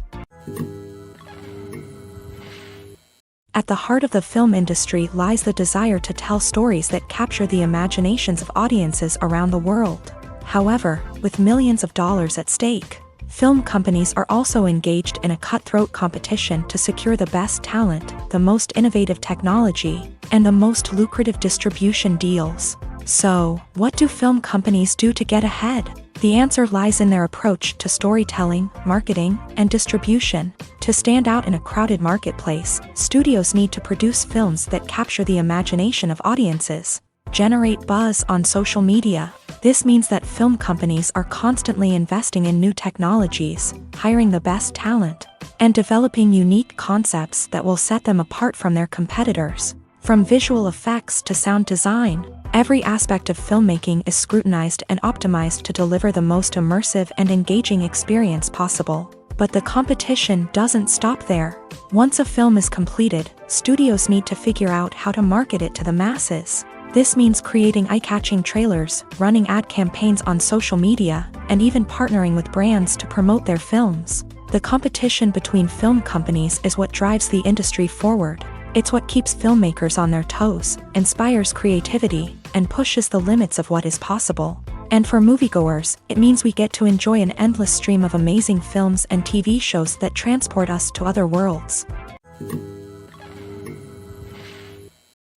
At the heart of the film industry lies the desire to tell stories that capture the imaginations of audiences around the world. However, with millions of dollars at stake, film companies are also engaged in a cutthroat competition to secure the best talent, the most innovative technology, and the most lucrative distribution deals. So, what do film companies do to get ahead? The answer lies in their approach to storytelling, marketing, and distribution. To stand out in a crowded marketplace, studios need to produce films that capture the imagination of audiences, generate buzz on social media. This means that film companies are constantly investing in new technologies, hiring the best talent, and developing unique concepts that will set them apart from their competitors. From visual effects to sound design, every aspect of filmmaking is scrutinized and optimized to deliver the most immersive and engaging experience possible. But the competition doesn't stop there. Once a film is completed, studios need to figure out how to market it to the masses. This means creating eye-catching trailers, running ad campaigns on social media, and even partnering with brands to promote their films. The competition between film companies is what drives the industry forward. It's what keeps filmmakers on their toes, inspires creativity, and pushes the limits of what is possible. And for moviegoers, it means we get to enjoy an endless stream of amazing films and TV shows that transport us to other worlds.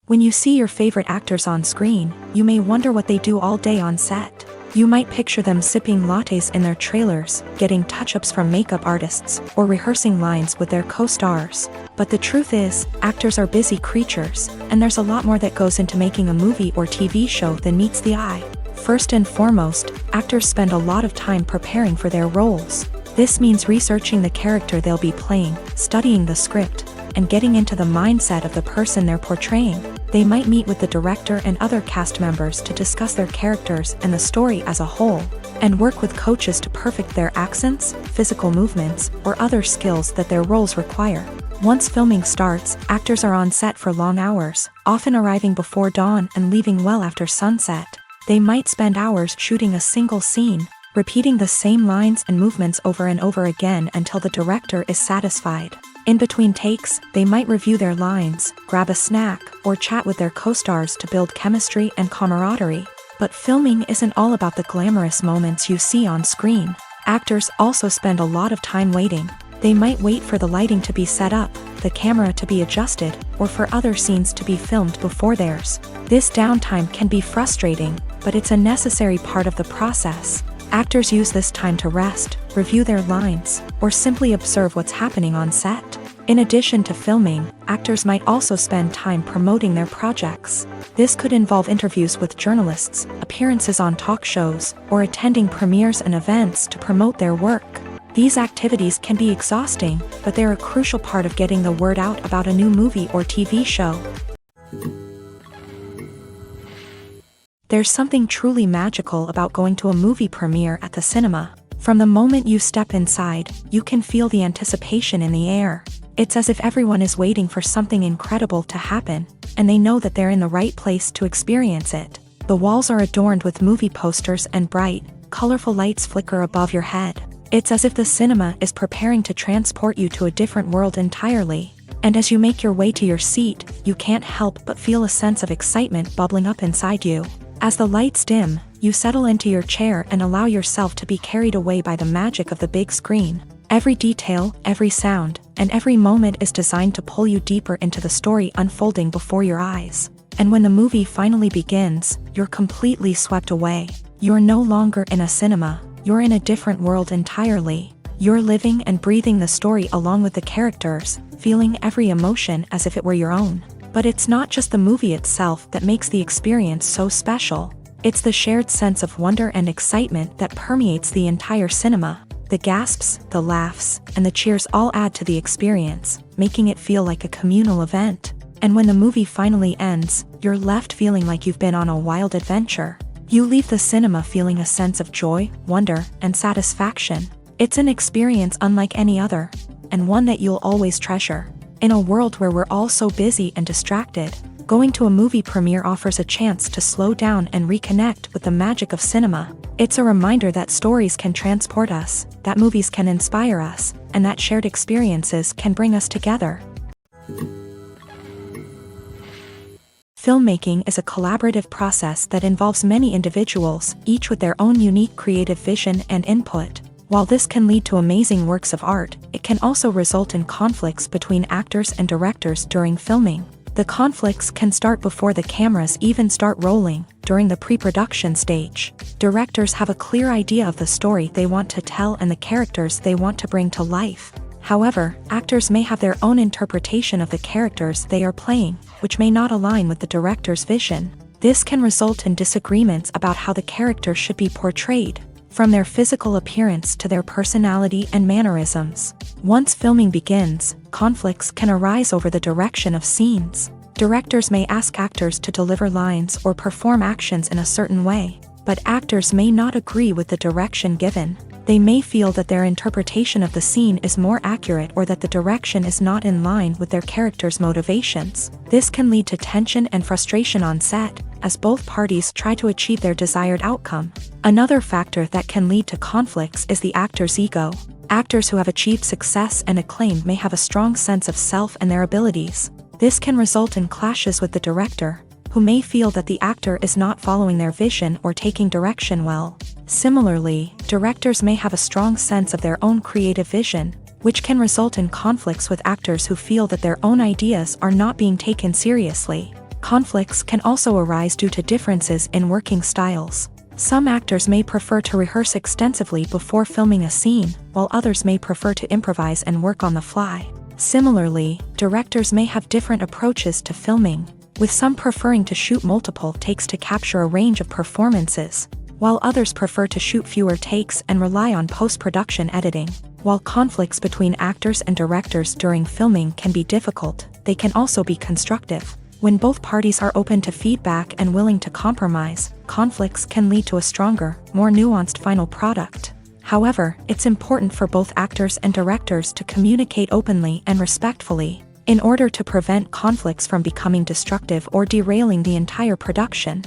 When you see your favorite actors on screen, you may wonder what they do all day on set. You might picture them sipping lattes in their trailers, getting touch-ups from makeup artists, or rehearsing lines with their co-stars. But the truth is, actors are busy creatures, and there's a lot more that goes into making a movie or TV show than meets the eye. First and foremost, actors spend a lot of time preparing for their roles. This means researching the character they'll be playing, studying the script, and getting into the mindset of the person they're portraying. They might meet with the director and other cast members to discuss their characters and the story as a whole, and work with coaches to perfect their accents, physical movements, or other skills that their roles require. Once filming starts, actors are on set for long hours, often arriving before dawn and leaving well after sunset. They might spend hours shooting a single scene, repeating the same lines and movements over and over again until the director is satisfied. In between takes, they might review their lines, grab a snack, or chat with their co-stars to build chemistry and camaraderie. But filming isn't all about the glamorous moments you see on screen. Actors also spend a lot of time waiting. They might wait for the lighting to be set up, the camera to be adjusted, or for other scenes to be filmed before theirs. This downtime can be frustrating, but it's a necessary part of the process. Actors use this time to rest, review their lines, or simply observe what's happening on set. In addition to filming, actors might also spend time promoting their projects. This could involve interviews with journalists, appearances on talk shows, or attending premieres and events to promote their work. These activities can be exhausting, but they're a crucial part of getting the word out about a new movie or TV show. There's something truly magical about going to a movie premiere at the cinema. From the moment you step inside, you can feel the anticipation in the air. It's as if everyone is waiting for something incredible to happen, and they know that they're in the right place to experience it. The walls are adorned with movie posters and bright, colorful lights flicker above your head. It's as if the cinema is preparing to transport you to a different world entirely. And as you make your way to your seat, you can't help but feel a sense of excitement bubbling up inside you. As the lights dim, you settle into your chair and allow yourself to be carried away by the magic of the big screen. Every detail, every sound, and every moment is designed to pull you deeper into the story unfolding before your eyes. And when the movie finally begins, you're completely swept away. You're no longer in a cinema, you're in a different world entirely. You're living and breathing the story along with the characters, feeling every emotion as if it were your own. But it's not just the movie itself that makes the experience so special. It's the shared sense of wonder and excitement that permeates the entire cinema. The gasps, the laughs, and the cheers all add to the experience, making it feel like a communal event. And when the movie finally ends, you're left feeling like you've been on a wild adventure. You leave the cinema feeling a sense of joy, wonder, and satisfaction. It's an experience unlike any other, and one that you'll always treasure. In a world where we're all so busy and distracted, going to a movie premiere offers a chance to slow down and reconnect with the magic of cinema. It's a reminder that stories can transport us, that movies can inspire us, and that shared experiences can bring us together. Filmmaking is a collaborative process that involves many individuals, each with their own unique creative vision and input. While this can lead to amazing works of art, it can also result in conflicts between actors and directors during filming. The conflicts can start before the cameras even start rolling, during the pre-production stage. Directors have a clear idea of the story they want to tell and the characters they want to bring to life. However, actors may have their own interpretation of the characters they are playing, which may not align with the director's vision. This can result in disagreements about how the character should be portrayed, from their physical appearance to their personality and mannerisms. Once filming begins, conflicts can arise over the direction of scenes. Directors may ask actors to deliver lines or perform actions in a certain way. but actors may not agree with the direction given. They may feel that their interpretation of the scene is more accurate or that the direction is not in line with their character's motivations. This can lead to tension and frustration on set, as both parties try to achieve their desired outcome. Another factor that can lead to conflicts is the actor's ego. Actors who have achieved success and acclaim may have a strong sense of self and their abilities. This can result in clashes with the director, who may feel that the actor is not following their vision or taking direction well. Similarly, directors may have a strong sense of their own creative vision, which can result in conflicts with actors who feel that their own ideas are not being taken seriously. Conflicts can also arise due to differences in working styles. Some actors may prefer to rehearse extensively before filming a scene, while others may prefer to improvise and work on the fly. Similarly, directors may have different approaches to filming, with some preferring to shoot multiple takes to capture a range of performances, while others prefer to shoot fewer takes and rely on post-production editing. While conflicts between actors and directors during filming can be difficult, they can also be constructive. When both parties are open to feedback and willing to compromise, conflicts can lead to a stronger, more nuanced final product. However, it's important for both actors and directors to communicate openly and respectfully, in order to prevent conflicts from becoming destructive or derailing the entire production.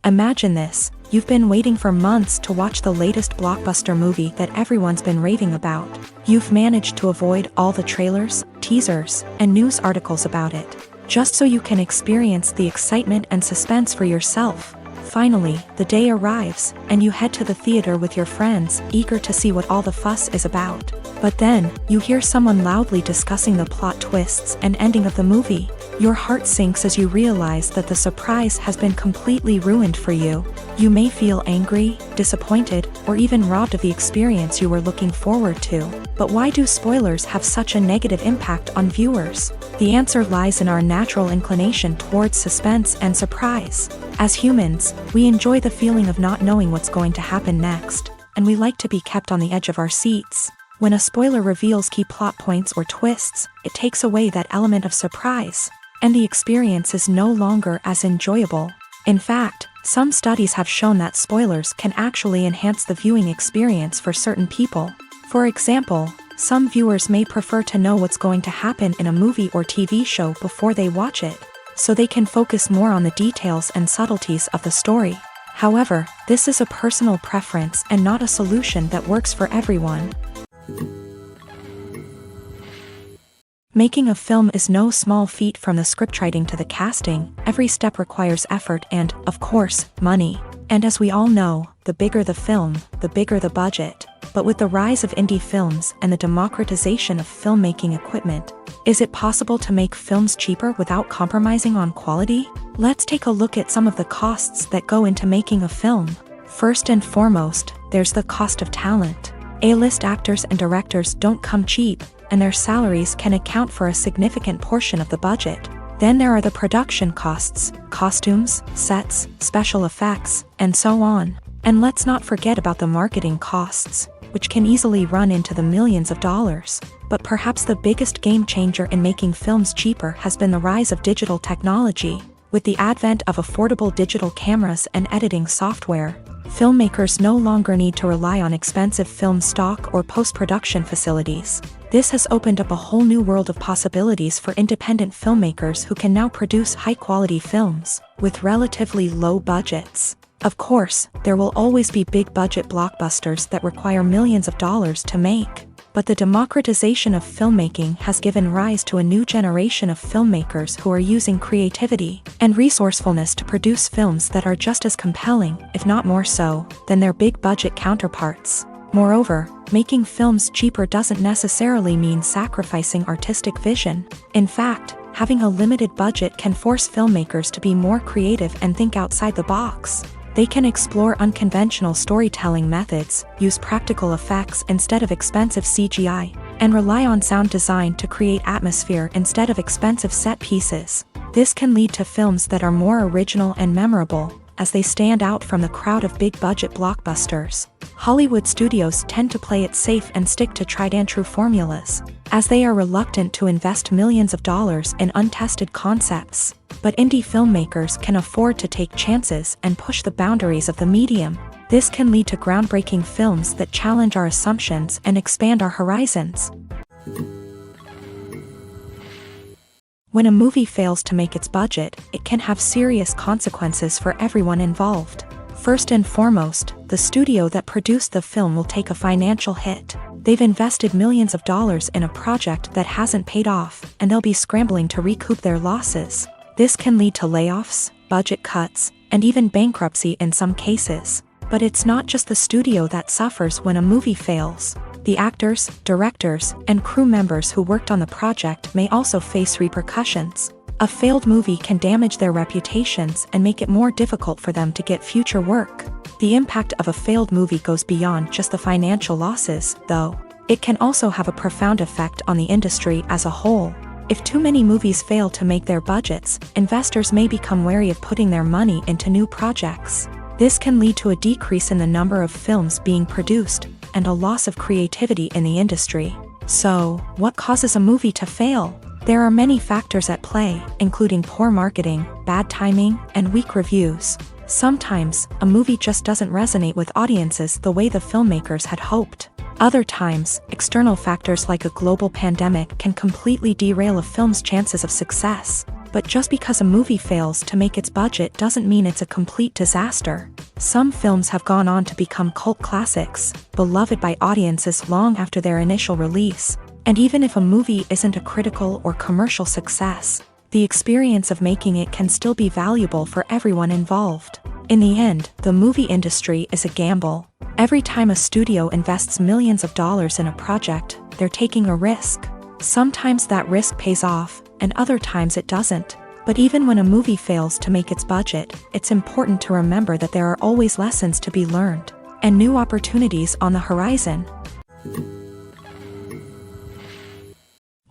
Imagine this: you've been waiting for months to watch the latest blockbuster movie that everyone's been raving about. You've managed to avoid all the trailers, teasers, and news articles about it, just so you can experience the excitement and suspense for yourself. Finally, the day arrives, and you head to the theater with your friends, eager to see what all the fuss is about. But then, you hear someone loudly discussing the plot twists and ending of the movie. Your heart sinks as you realize that the surprise has been completely ruined for you. You may feel angry, disappointed, or even robbed of the experience you were looking forward to. But why do spoilers have such a negative impact on viewers? The answer lies in our natural inclination towards suspense and surprise. As humans, we enjoy the feeling of not knowing what's going to happen next, and we like to be kept on the edge of our seats. When a spoiler reveals key plot points or twists, it takes away that element of surprise, and the experience is no longer as enjoyable. In fact, some studies have shown that spoilers can actually enhance the viewing experience for certain people. For example, some viewers may prefer to know what's going to happen in a movie or TV show before they watch it, so they can focus more on the details and subtleties of the story. However, this is a personal preference and not a solution that works for everyone. Making a film is no small feat. From the scriptwriting to the casting, every step requires effort and, of course, money. And as we all know, the bigger the film, the bigger the budget. But with the rise of indie films and the democratization of filmmaking equipment, is it possible to make films cheaper without compromising on quality? Let's take a look at some of the costs that go into making a film. First and foremost, there's the cost of talent. A-list actors and directors don't come cheap, and their salaries can account for a significant portion of the budget. Then there are the production costs, costumes, sets, special effects, and so on. And let's not forget about the marketing costs, which can easily run into the millions of dollars. But perhaps the biggest game changer in making films cheaper has been the rise of digital technology. With the advent of affordable digital cameras and editing software, filmmakers no longer need to rely on expensive film stock or post-production facilities. This has opened up a whole new world of possibilities for independent filmmakers who can now produce high-quality films with relatively low budgets. Of course, there will always be big-budget blockbusters that require millions of dollars to make. But the democratization of filmmaking has given rise to a new generation of filmmakers who are using creativity and resourcefulness to produce films that are just as compelling, if not more so, than their big-budget counterparts. Moreover, making films cheaper doesn't necessarily mean sacrificing artistic vision. In fact, having a limited budget can force filmmakers to be more creative and think outside the box. They can explore unconventional storytelling methods, use practical effects instead of expensive CGI, and rely on sound design to create atmosphere instead of expensive set pieces. This can lead to films that are more original and memorable, as they stand out from the crowd of big-budget blockbusters. Hollywood studios tend to play it safe and stick to tried-and-true formulas, as they are reluctant to invest millions of dollars in untested concepts. But indie filmmakers can afford to take chances and push the boundaries of the medium. This can lead to groundbreaking films that challenge our assumptions and expand our horizons. When a movie fails to make its budget, it can have serious consequences for everyone involved. First and foremost, the studio that produced the film will take a financial hit. They've invested millions of dollars in a project that hasn't paid off, and they'll be scrambling to recoup their losses. This can lead to layoffs, budget cuts, and even bankruptcy in some cases. But it's not just the studio that suffers when a movie fails. The actors, directors, and crew members who worked on the project may also face repercussions. A failed movie can damage their reputations and make it more difficult for them to get future work. The impact of a failed movie goes beyond just the financial losses, though. It can also have a profound effect on the industry as a whole. If too many movies fail to make their budgets, investors may become wary of putting their money into new projects. This can lead to a decrease in the number of films being produced, and a loss of creativity in the industry. So, what causes a movie to fail? There are many factors at play, including poor marketing, bad timing, and weak reviews. Sometimes, a movie just doesn't resonate with audiences the way the filmmakers had hoped. Other times, external factors like a global pandemic can completely derail a film's chances of success. But just because a movie fails to make its budget doesn't mean it's a complete disaster. Some films have gone on to become cult classics, beloved by audiences long after their initial release. And even if a movie isn't a critical or commercial success, the experience of making it can still be valuable for everyone involved. In the end, the movie industry is a gamble. Every time a studio invests millions of dollars in a project, they're taking a risk. Sometimes that risk pays off, and other times it doesn't. But even when a movie fails to make its budget, it's important to remember that there are always lessons to be learned, and new opportunities on the horizon.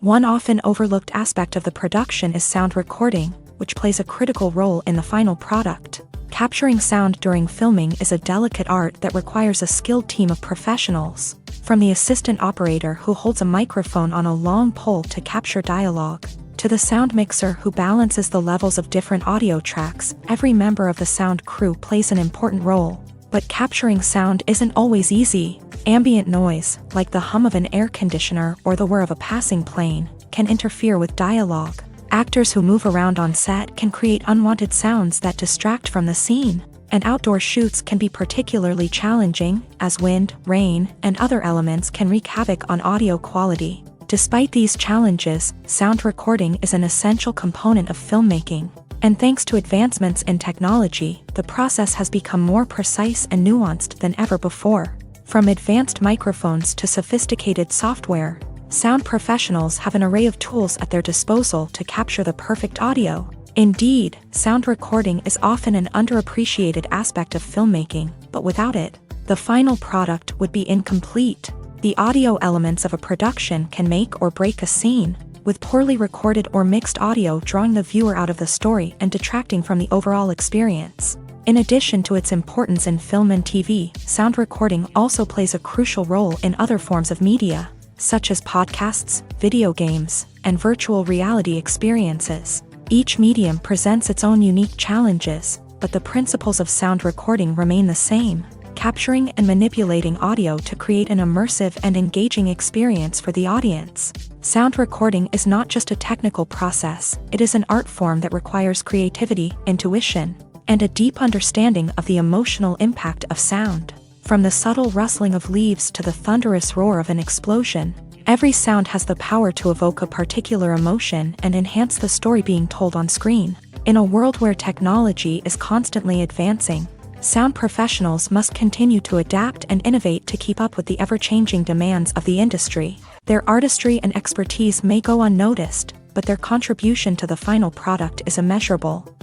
One often overlooked aspect of the production is sound recording, which plays a critical role in the final product. Capturing sound during filming is a delicate art that requires a skilled team of professionals. From the assistant operator who holds a microphone on a long pole to capture dialogue, to the sound mixer who balances the levels of different audio tracks, every member of the sound crew plays an important role. But capturing sound isn't always easy. Ambient noise, like the hum of an air conditioner or the whir of a passing plane, can interfere with dialogue. Actors who move around on set can create unwanted sounds that distract from the scene. And outdoor shoots can be particularly challenging, as wind, rain, and other elements can wreak havoc on audio quality. Despite these challenges, sound recording is an essential component of filmmaking. And thanks to advancements in technology, the process has become more precise and nuanced than ever before. From advanced microphones to sophisticated software, sound professionals have an array of tools at their disposal to capture the perfect audio. Indeed, sound recording is often an underappreciated aspect of filmmaking, but without it, the final product would be incomplete. The audio elements of a production can make or break a scene, with poorly recorded or mixed audio drawing the viewer out of the story and detracting from the overall experience. In addition to its importance in film and TV, sound recording also plays a crucial role in other forms of media, such as podcasts, video games, and virtual reality experiences. Each medium presents its own unique challenges, but the principles of sound recording remain the same, capturing and manipulating audio to create an immersive and engaging experience for the audience. Sound recording is not just a technical process, it is an art form that requires creativity, intuition, and a deep understanding of the emotional impact of sound. From the subtle rustling of leaves to the thunderous roar of an explosion, every sound has the power to evoke a particular emotion and enhance the story being told on screen. In a world where technology is constantly advancing, sound professionals must continue to adapt and innovate to keep up with the ever-changing demands of the industry. Their artistry and expertise may go unnoticed, but their contribution to the final product is immeasurable.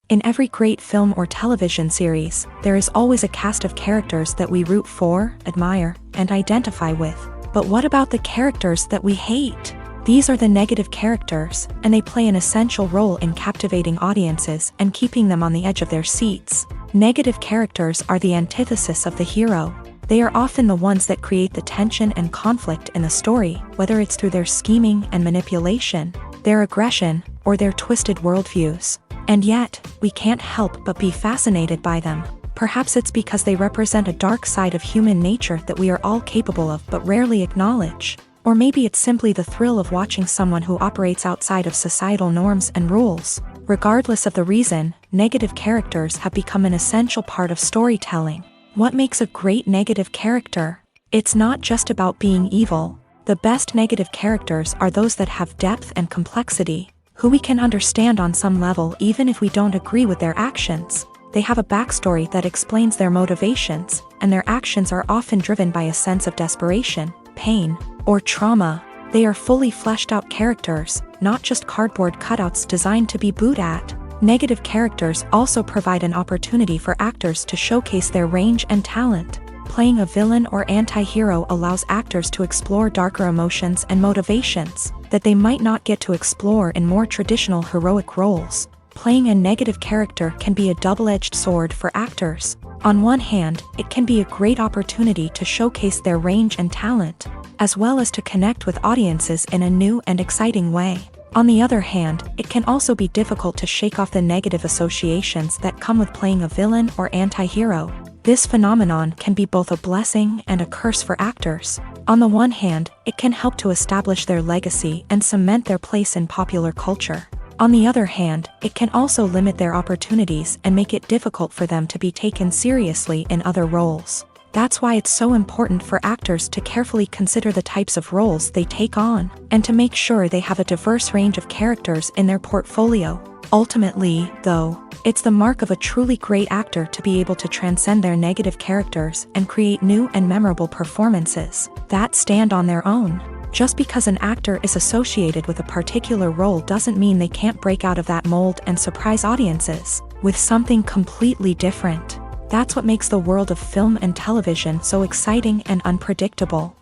In every great film or television series, there is always a cast of characters that we root for, admire, and identify with. But what about the characters that we hate? These are the negative characters, and they play an essential role in captivating audiences and keeping them on the edge of their seats. Negative characters are the antithesis of the hero. They are often the ones that create the tension and conflict in the story, whether it's through their scheming and manipulation, their aggression, or their twisted worldviews. And yet, we can't help but be fascinated by them. Perhaps it's because they represent a dark side of human nature that we are all capable of but rarely acknowledge. Or maybe it's simply the thrill of watching someone who operates outside of societal norms and rules. Regardless of the reason, negative characters have become an essential part of storytelling. What makes a great negative character? It's not just about being evil. The best negative characters are those that have depth and complexity, who we can understand on some level even if we don't agree with their actions. They have a backstory that explains their motivations, and their actions are often driven by a sense of desperation, pain, or trauma. They are fully fleshed out characters, not just cardboard cutouts designed to be booed at. Negative characters also provide an opportunity for actors to showcase their range and talent. Playing a villain or anti-hero allows actors to explore darker emotions and motivations that they might not get to explore in more traditional heroic roles. Playing a negative character can be a double-edged sword for actors. On one hand, it can be a great opportunity to showcase their range and talent, as well as to connect with audiences in a new and exciting way. On the other hand, it can also be difficult to shake off the negative associations that come with playing a villain or anti-hero. This phenomenon can be both a blessing and a curse for actors. On the one hand, it can help to establish their legacy and cement their place in popular culture. On the other hand, it can also limit their opportunities and make it difficult for them to be taken seriously in other roles. That's why it's so important for actors to carefully consider the types of roles they take on, and to make sure they have a diverse range of characters in their portfolio. Ultimately, though, it's the mark of a truly great actor to be able to transcend their negative characters and create new and memorable performances that stand on their own. Just because an actor is associated with a particular role doesn't mean they can't break out of that mold and surprise audiences with something completely different. That's what makes the world of film and television so exciting and unpredictable.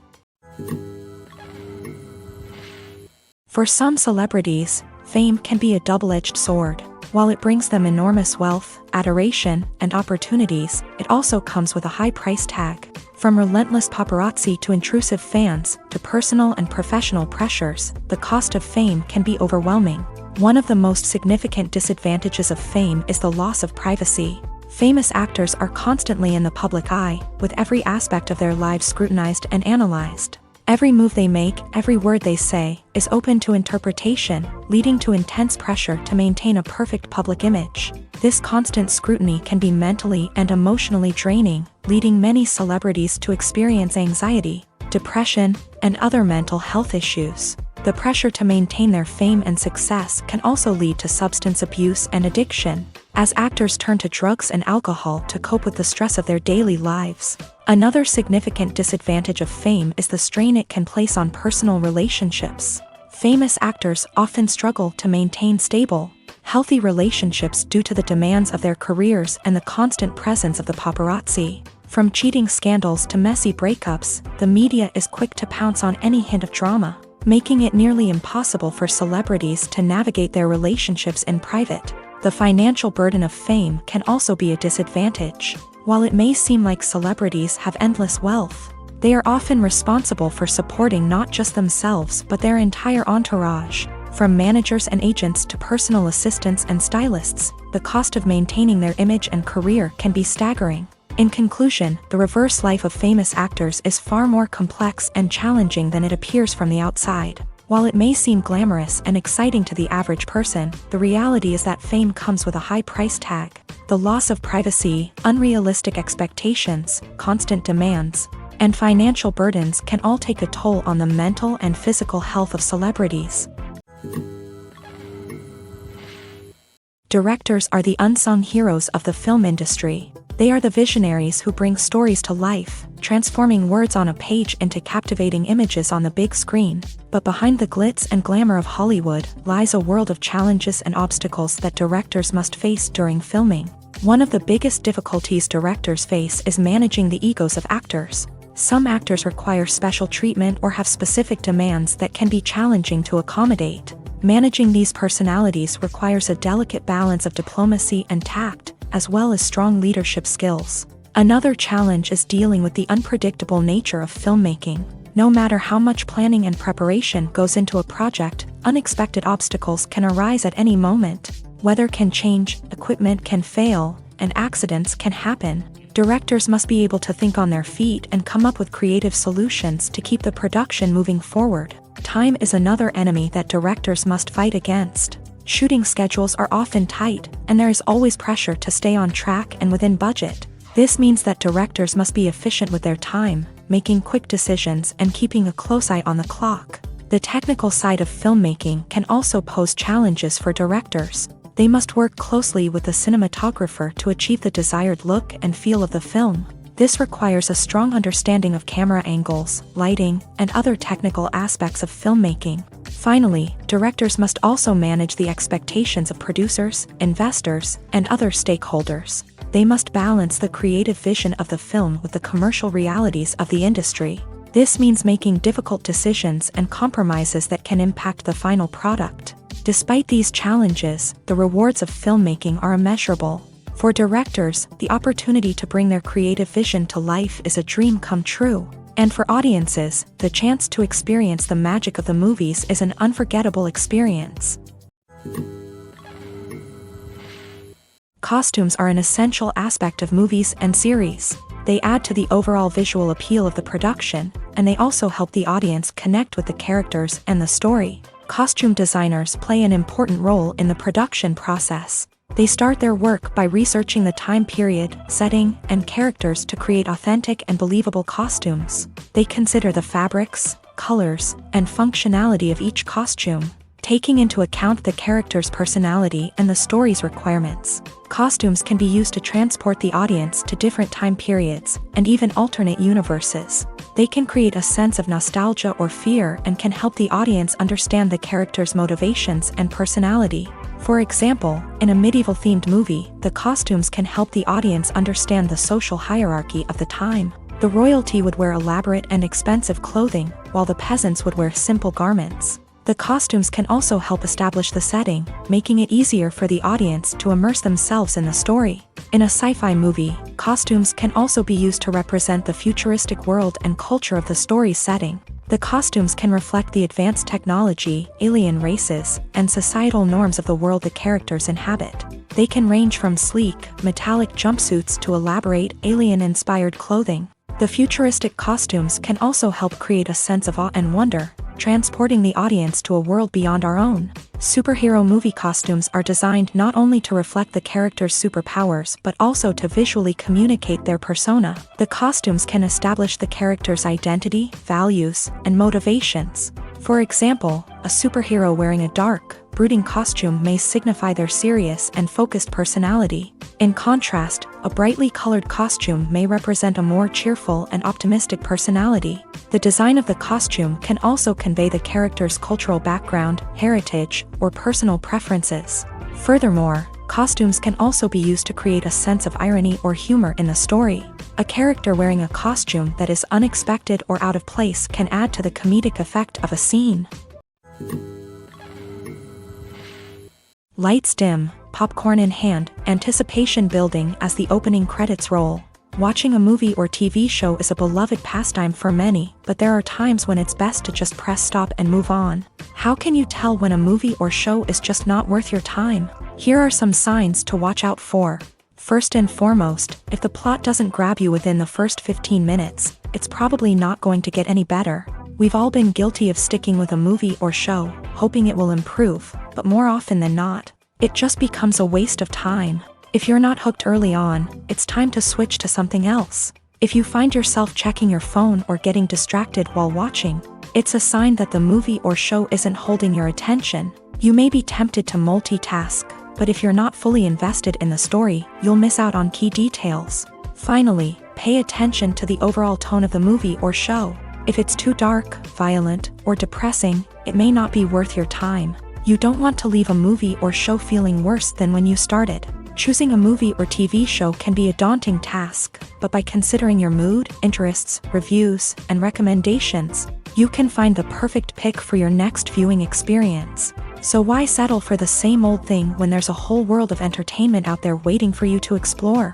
For some celebrities, fame can be a double-edged sword. While it brings them enormous wealth, adoration, and opportunities, it also comes with a high price tag. From relentless paparazzi to intrusive fans, to personal and professional pressures, the cost of fame can be overwhelming. One of the most significant disadvantages of fame is the loss of privacy. Famous actors are constantly in the public eye, with every aspect of their lives scrutinized and analyzed. Every move they make, every word they say, is open to interpretation, leading to intense pressure to maintain a perfect public image. This constant scrutiny can be mentally and emotionally draining, leading many celebrities to experience anxiety, depression, and other mental health issues. The pressure to maintain their fame and success can also lead to substance abuse and addiction, as actors turn to drugs and alcohol to cope with the stress of their daily lives. Another significant disadvantage of fame is the strain it can place on personal relationships. Famous actors often struggle to maintain stable, healthy relationships due to the demands of their careers and the constant presence of the paparazzi. From cheating scandals to messy breakups, the media is quick to pounce on any hint of drama, making it nearly impossible for celebrities to navigate their relationships in private. The financial burden of fame can also be a disadvantage. While it may seem like celebrities have endless wealth, they are often responsible for supporting not just themselves but their entire entourage. From managers and agents to personal assistants and stylists, the cost of maintaining their image and career can be staggering. In conclusion, the reverse life of famous actors is far more complex and challenging than it appears from the outside. While it may seem glamorous and exciting to the average person, the reality is that fame comes with a high price tag. The loss of privacy, unrealistic expectations, constant demands, and financial burdens can all take a toll on the mental and physical health of celebrities. Directors are the unsung heroes of the film industry. They are the visionaries who bring stories to life, transforming words on a page into captivating images on the big screen. But behind the glitz and glamour of Hollywood lies a world of challenges and obstacles that directors must face during filming. One of the biggest difficulties directors face is managing the egos of actors. Some actors require special treatment or have specific demands that can be challenging to accommodate. Managing these personalities requires a delicate balance of diplomacy and tact, as well as strong leadership skills. Another challenge is dealing with the unpredictable nature of filmmaking. No matter how much planning and preparation goes into a project, unexpected obstacles can arise at any moment. Weather can change, equipment can fail, and accidents can happen. Directors must be able to think on their feet and come up with creative solutions to keep the production moving forward. Time is another enemy that directors must fight against. Shooting schedules are often tight, and there is always pressure to stay on track and within budget. This means that directors must be efficient with their time, making quick decisions and keeping a close eye on the clock. The technical side of filmmaking can also pose challenges for directors. They must work closely with the cinematographer to achieve the desired look and feel of the film. This requires a strong understanding of camera angles, lighting, and other technical aspects of filmmaking. Finally, directors must also manage the expectations of producers, investors, and other stakeholders. They must balance the creative vision of the film with the commercial realities of the industry. This means making difficult decisions and compromises that can impact the final product. Despite these challenges, the rewards of filmmaking are immeasurable. For directors, the opportunity to bring their creative vision to life is a dream come true. And for audiences, the chance to experience the magic of the movies is an unforgettable experience. Costumes are an essential aspect of movies and series. They add to the overall visual appeal of the production, and they also help the audience connect with the characters and the story. Costume designers play an important role in the production process. They start their work by researching the time period, setting, and characters to create authentic and believable costumes. They consider the fabrics, colors, and functionality of each costume, taking into account the character's personality and the story's requirements. Costumes can be used to transport the audience to different time periods and even alternate universes. They can create a sense of nostalgia or fear and can help the audience understand the character's motivations and personality. For example, in a medieval-themed movie, the costumes can help the audience understand the social hierarchy of the time. The royalty would wear elaborate and expensive clothing, while the peasants would wear simple garments. The costumes can also help establish the setting, making it easier for the audience to immerse themselves in the story. In a sci-fi movie, costumes can also be used to represent the futuristic world and culture of the story's setting. The costumes can reflect the advanced technology, alien races, and societal norms of the world the characters inhabit. They can range from sleek, metallic jumpsuits to elaborate, alien-inspired clothing. The futuristic costumes can also help create a sense of awe and wonder, transporting the audience to a world beyond our own. Superhero movie costumes are designed not only to reflect the character's superpowers but also to visually communicate their persona. The costumes can establish the character's identity, values, and motivations. For example, a superhero wearing a dark, brooding costume may signify their serious and focused personality. In contrast, a brightly colored costume may represent a more cheerful and optimistic personality. The design of the costume can also convey the character's cultural background, heritage, or personal preferences. Furthermore, costumes can also be used to create a sense of irony or humor in the story. A character wearing a costume that is unexpected or out of place can add to the comedic effect of a scene. Lights dim, popcorn in hand, anticipation building as the opening credits roll. Watching a movie or TV show is a beloved pastime for many, but there are times when it's best to just press stop and move on. How can you tell when a movie or show is just not worth your time? Here are some signs to watch out for. First and foremost, if the plot doesn't grab you within the first 15 minutes, it's probably not going to get any better. We've all been guilty of sticking with a movie or show, hoping it will improve, but more often than not, it just becomes a waste of time. If you're not hooked early on, it's time to switch to something else. If you find yourself checking your phone or getting distracted while watching, it's a sign that the movie or show isn't holding your attention. You may be tempted to multitask, but if you're not fully invested in the story, you'll miss out on key details. Finally, pay attention to the overall tone of the movie or show. If it's too dark, violent, or depressing, it may not be worth your time. You don't want to leave a movie or show feeling worse than when you started. Choosing a movie or TV show can be a daunting task, but by considering your mood, interests, reviews, and recommendations, you can find the perfect pick for your next viewing experience. So why settle for the same old thing when there's a whole world of entertainment out there waiting for you to explore?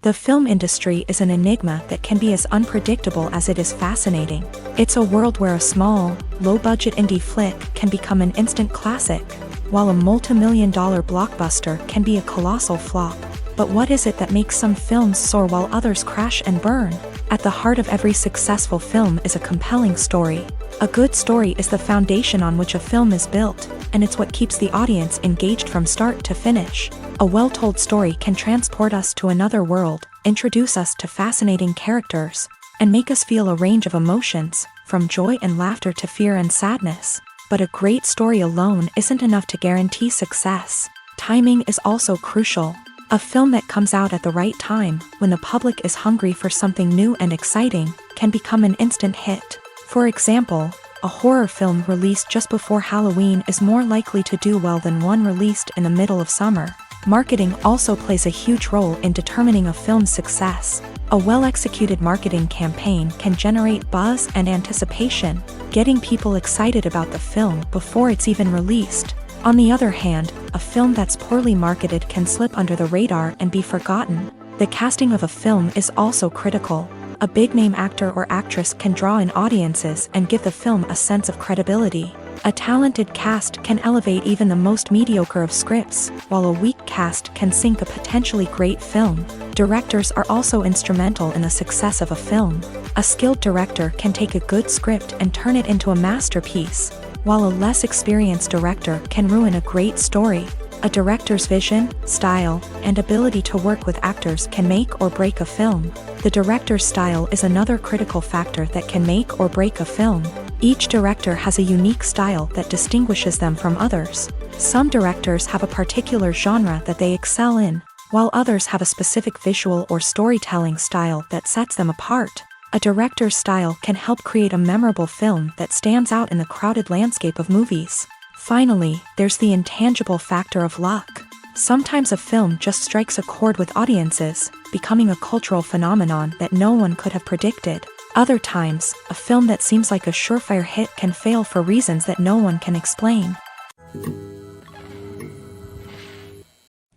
The film industry is an enigma that can be as unpredictable as it is fascinating. It's a world where a small, low-budget indie flick can become an instant classic, while a multi-million-dollar blockbuster can be a colossal flop. But what is it that makes some films soar while others crash and burn? At the heart of every successful film is a compelling story. A good story is the foundation on which a film is built, and it's what keeps the audience engaged from start to finish. A well-told story can transport us to another world, introduce us to fascinating characters, and make us feel a range of emotions, from joy and laughter to fear and sadness. But a great story alone isn't enough to guarantee success. Timing is also crucial. A film that comes out at the right time, when the public is hungry for something new and exciting, can become an instant hit. For example, a horror film released just before Halloween is more likely to do well than one released in the middle of summer. Marketing also plays a huge role in determining a film's success. A well-executed marketing campaign can generate buzz and anticipation, getting people excited about the film before it's even released. On the other hand, a film that's poorly marketed can slip under the radar and be forgotten. The casting of a film is also critical. A big-name actor or actress can draw in audiences and give the film a sense of credibility. A talented cast can elevate even the most mediocre of scripts, while a weak cast can sink a potentially great film. Directors are also instrumental in the success of a film. A skilled director can take a good script and turn it into a masterpiece, while a less experienced director can ruin a great story. A director's vision, style, and ability to work with actors can make or break a film. The director's style is another critical factor that can make or break a film. Each director has a unique style that distinguishes them from others. Some directors have a particular genre that they excel in, while others have a specific visual or storytelling style that sets them apart. A director's style can help create a memorable film that stands out in the crowded landscape of movies. Finally, there's the intangible factor of luck. Sometimes a film just strikes a chord with audiences, becoming a cultural phenomenon that no one could have predicted. Other times, a film that seems like a surefire hit can fail for reasons that no one can explain.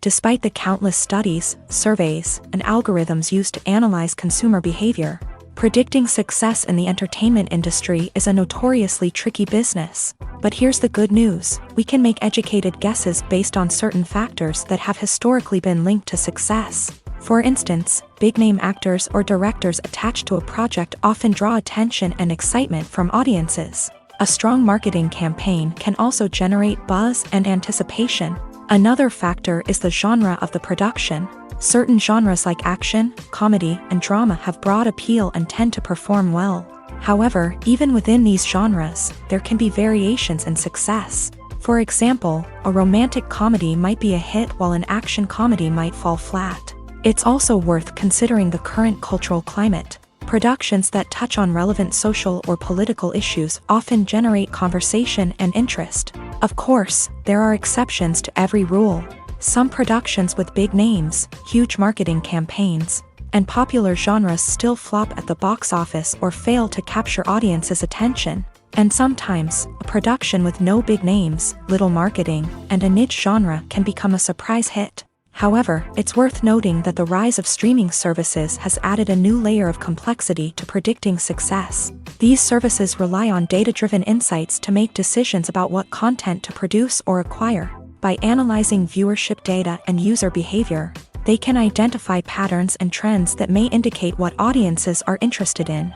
Despite the countless studies, surveys, and algorithms used to analyze consumer behavior, predicting success in the entertainment industry is a notoriously tricky business. But here's the good news: we can make educated guesses based on certain factors that have historically been linked to success. For instance, big-name actors or directors attached to a project often draw attention and excitement from audiences. A strong marketing campaign can also generate buzz and anticipation. Another factor is the genre of the production. Certain genres like action, comedy, and drama have broad appeal and tend to perform well. However, even within these genres, there can be variations in success. For example, a romantic comedy might be a hit while an action comedy might fall flat. It's also worth considering the current cultural climate. Productions that touch on relevant social or political issues often generate conversation and interest. Of course, there are exceptions to every rule. Some productions with big names, huge marketing campaigns, and popular genres still flop at the box office or fail to capture audiences' attention. And sometimes, a production with no big names, little marketing, and a niche genre can become a surprise hit. However, it's worth noting that the rise of streaming services has added a new layer of complexity to predicting success. These services rely on data-driven insights to make decisions about what content to produce or acquire. By analyzing viewership data and user behavior, they can identify patterns and trends that may indicate what audiences are interested in.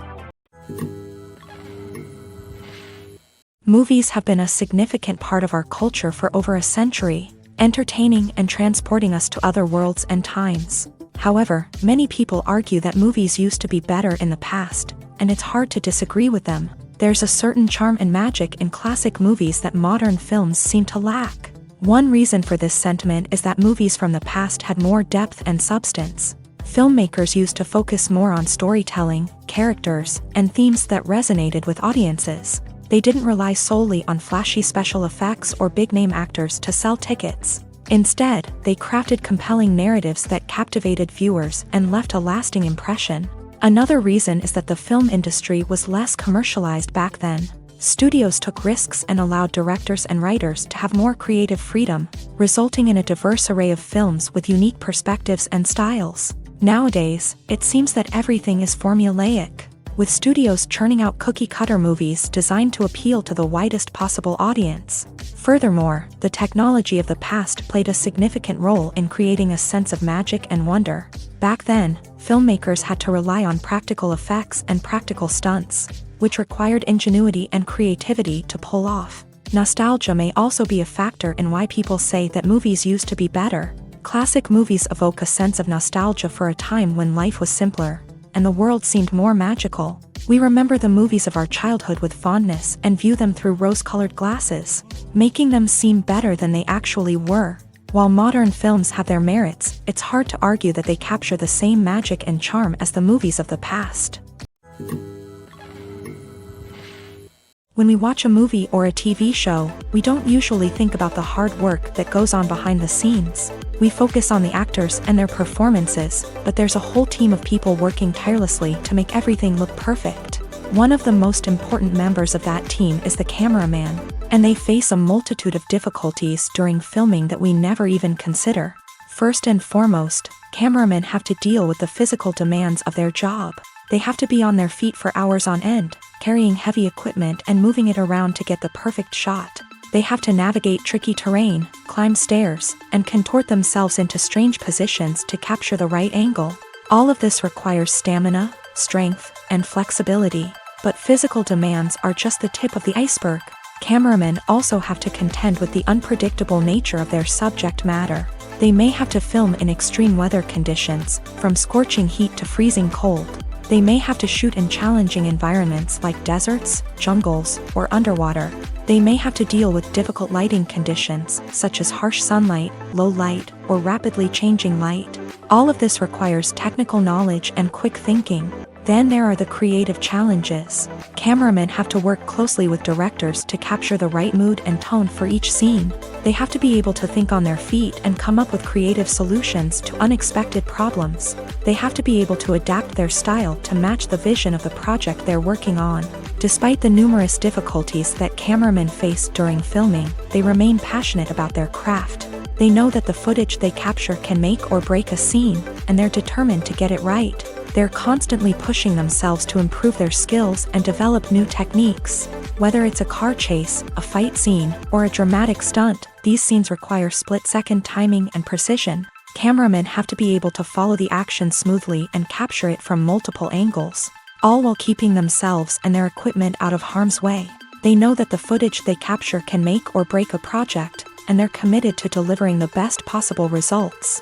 Movies have been a significant part of our culture for over a century, entertaining and transporting us to other worlds and times. However, many people argue that movies used to be better in the past, and it's hard to disagree with them. There's a certain charm and magic in classic movies that modern films seem to lack. One reason for this sentiment is that movies from the past had more depth and substance. Filmmakers used to focus more on storytelling, characters, and themes that resonated with audiences. They didn't rely solely on flashy special effects or big-name actors to sell tickets. Instead, they crafted compelling narratives that captivated viewers and left a lasting impression. Another reason is that the film industry was less commercialized back then. Studios took risks and allowed directors and writers to have more creative freedom, resulting in a diverse array of films with unique perspectives and styles. Nowadays, it seems that everything is formulaic, with studios churning out cookie-cutter movies designed to appeal to the widest possible audience. Furthermore, the technology of the past played a significant role in creating a sense of magic and wonder. Back then, filmmakers had to rely on practical effects and practical stunts, which required ingenuity and creativity to pull off. Nostalgia may also be a factor in why people say that movies used to be better. Classic movies evoke a sense of nostalgia for a time when life was simpler, and the world seemed more magical. We remember the movies of our childhood with fondness and view them through rose-colored glasses, making them seem better than they actually were. While modern films have their merits, it's hard to argue that they capture the same magic and charm as the movies of the past. When we watch a movie or a TV show, we don't usually think about the hard work that goes on behind the scenes. We focus on the actors and their performances, but there's a whole team of people working tirelessly to make everything look perfect. One of the most important members of that team is the cameraman, and they face a multitude of difficulties during filming that we never even consider. First and foremost, cameramen have to deal with the physical demands of their job. They have to be on their feet for hours on end, carrying heavy equipment and moving it around to get the perfect shot. They have to navigate tricky terrain, climb stairs, and contort themselves into strange positions to capture the right angle. All of this requires stamina, strength, and flexibility. But physical demands are just the tip of the iceberg. Cameramen also have to contend with the unpredictable nature of their subject matter. They may have to film in extreme weather conditions, from scorching heat to freezing cold. They may have to shoot in challenging environments like deserts, jungles, or underwater. They may have to deal with difficult lighting conditions, such as harsh sunlight, low light, or rapidly changing light. All of this requires technical knowledge and quick thinking. Then there are the creative challenges. Cameramen have to work closely with directors to capture the right mood and tone for each scene. They have to be able to think on their feet and come up with creative solutions to unexpected problems. They have to be able to adapt their style to match the vision of the project they're working on. Despite the numerous difficulties that cameramen face during filming, they remain passionate about their craft. They know that the footage they capture can make or break a scene, and they're determined to get it right. They're constantly pushing themselves to improve their skills and develop new techniques. Whether it's a car chase, a fight scene, or a dramatic stunt, these scenes require split-second timing and precision. Cameramen have to be able to follow the action smoothly and capture it from multiple angles, all while keeping themselves and their equipment out of harm's way. They know that the footage they capture can make or break a project, and they're committed to delivering the best possible results.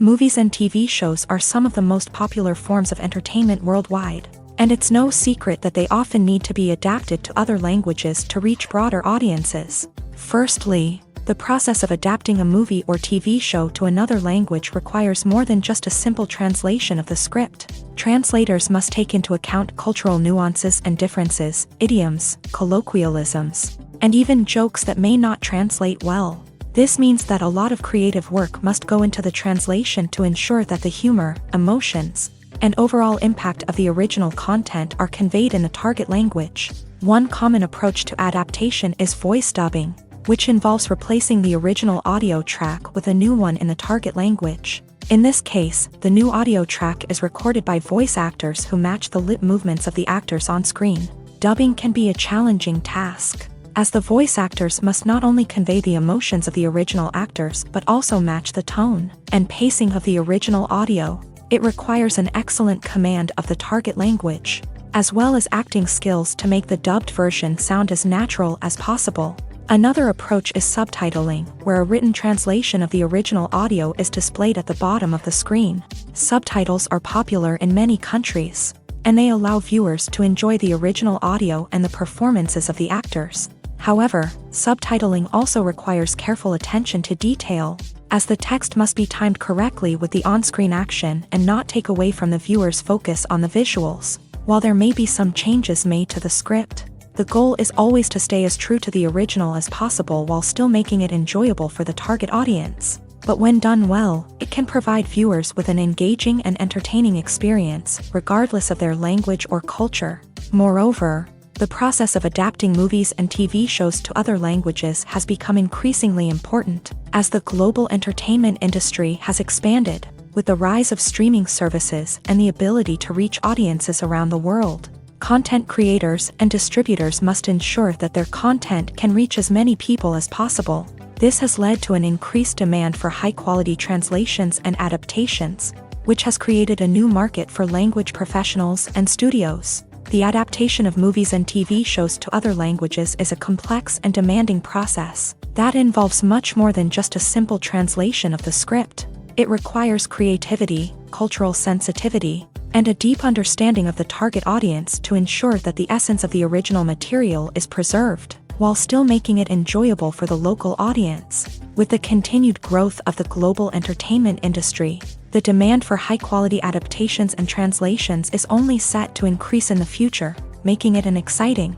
Movies and TV shows are some of the most popular forms of entertainment worldwide, and it's no secret that they often need to be adapted to other languages to reach broader audiences. Firstly, the process of adapting a movie or TV show to another language requires more than just a simple translation of the script. Translators must take into account cultural nuances and differences, idioms, colloquialisms, and even jokes that may not translate well. This means that a lot of creative work must go into the translation to ensure that the humor, emotions, and overall impact of the original content are conveyed in the target language. One common approach to adaptation is voice dubbing, which involves replacing the original audio track with a new one in the target language. In this case, the new audio track is recorded by voice actors who match the lip movements of the actors on screen. Dubbing can be a challenging task, as the voice actors must not only convey the emotions of the original actors but also match the tone and pacing of the original audio. It requires an excellent command of the target language, as well as acting skills to make the dubbed version sound as natural as possible. Another approach is subtitling, where a written translation of the original audio is displayed at the bottom of the screen. Subtitles are popular in many countries, and they allow viewers to enjoy the original audio and the performances of the actors. However, subtitling also requires careful attention to detail, as the text must be timed correctly with the on-screen action and not take away from the viewer's focus on the visuals. While there may be some changes made to the script, the goal is always to stay as true to the original as possible while still making it enjoyable for the target audience. But when done well, it can provide viewers with an engaging and entertaining experience, regardless of their language or culture. Moreover, the process of adapting movies and TV shows to other languages has become increasingly important, as the global entertainment industry has expanded, with the rise of streaming services and the ability to reach audiences around the world. Content creators and distributors must ensure that their content can reach as many people as possible. This has led to an increased demand for high-quality translations and adaptations, which has created a new market for language professionals and studios. The adaptation of movies and TV shows to other languages is a complex and demanding process that involves much more than just a simple translation of the script. It requires creativity, cultural sensitivity, and a deep understanding of the target audience to ensure that the essence of the original material is preserved, while still making it enjoyable for the local audience. With the continued growth of the global entertainment industry, the demand for high-quality adaptations and translations is only set to increase in the future, making it an exciting.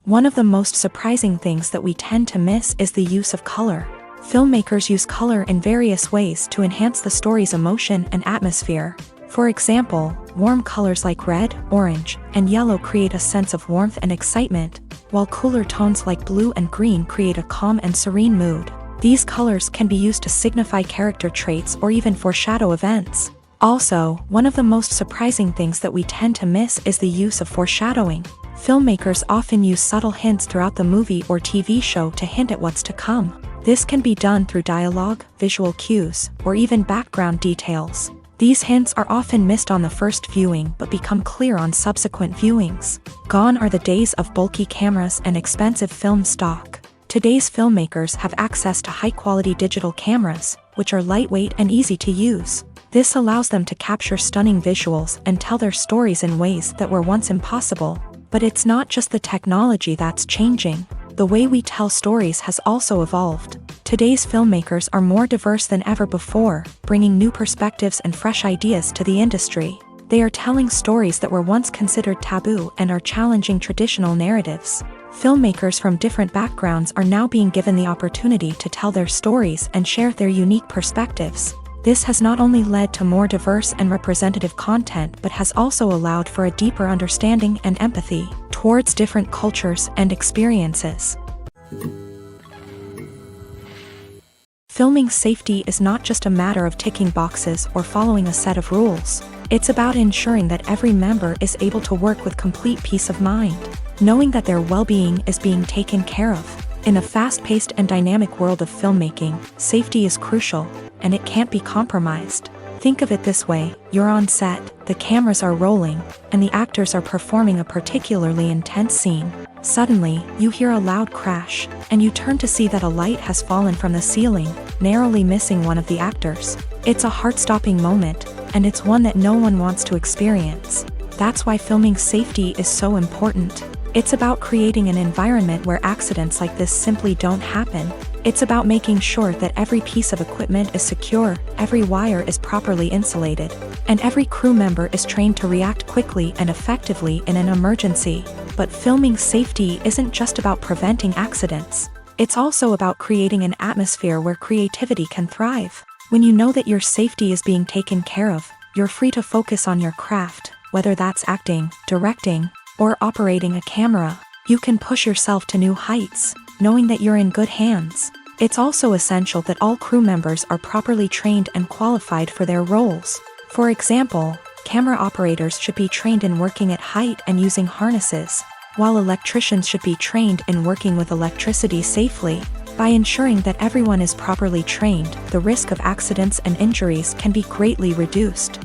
One of the most surprising things that we tend to miss is the use of color. Filmmakers use color in various ways to enhance the story's emotion and atmosphere. For example, warm colors like red, orange, and yellow create a sense of warmth and excitement, while cooler tones like blue and green create a calm and serene mood. These colors can be used to signify character traits or even foreshadow events. Also, one of the most surprising things that we tend to miss is the use of foreshadowing. Filmmakers often use subtle hints throughout the movie or TV show to hint at what's to come. This can be done through dialogue, visual cues, or even background details. These hints are often missed on the first viewing but become clear on subsequent viewings. Gone are the days of bulky cameras and expensive film stock. Today's filmmakers have access to high-quality digital cameras, which are lightweight and easy to use. This allows them to capture stunning visuals and tell their stories in ways that were once impossible. But it's not just the technology that's changing. The way we tell stories has also evolved. Today's filmmakers are more diverse than ever before, bringing new perspectives and fresh ideas to the industry. They are telling stories that were once considered taboo and are challenging traditional narratives. Filmmakers from different backgrounds are now being given the opportunity to tell their stories and share their unique perspectives. This has not only led to more diverse and representative content but has also allowed for a deeper understanding and empathy towards different cultures and experiences. Filming safety is not just a matter of ticking boxes or following a set of rules. It's about ensuring that every member is able to work with complete peace of mind, knowing that their well-being is being taken care of. In a fast-paced and dynamic world of filmmaking, safety is crucial, and it can't be compromised. Think of it this way: you're on set, the cameras are rolling, and the actors are performing a particularly intense scene. Suddenly, you hear a loud crash, and you turn to see that a light has fallen from the ceiling, narrowly missing one of the actors. It's a heart-stopping moment, and it's one that no one wants to experience. That's why filming safety is so important. It's about creating an environment where accidents like this simply don't happen. It's about making sure that every piece of equipment is secure, every wire is properly insulated, and every crew member is trained to react quickly and effectively in an emergency. But filming safety isn't just about preventing accidents. It's also about creating an atmosphere where creativity can thrive. When you know that your safety is being taken care of, you're free to focus on your craft, whether that's acting, directing, or operating a camera. You can push yourself to new heights, knowing that you're in good hands. It's also essential that all crew members are properly trained and qualified for their roles. For example, camera operators should be trained in working at height and using harnesses, while electricians should be trained in working with electricity safely. By ensuring that everyone is properly trained, the risk of accidents and injuries can be greatly reduced.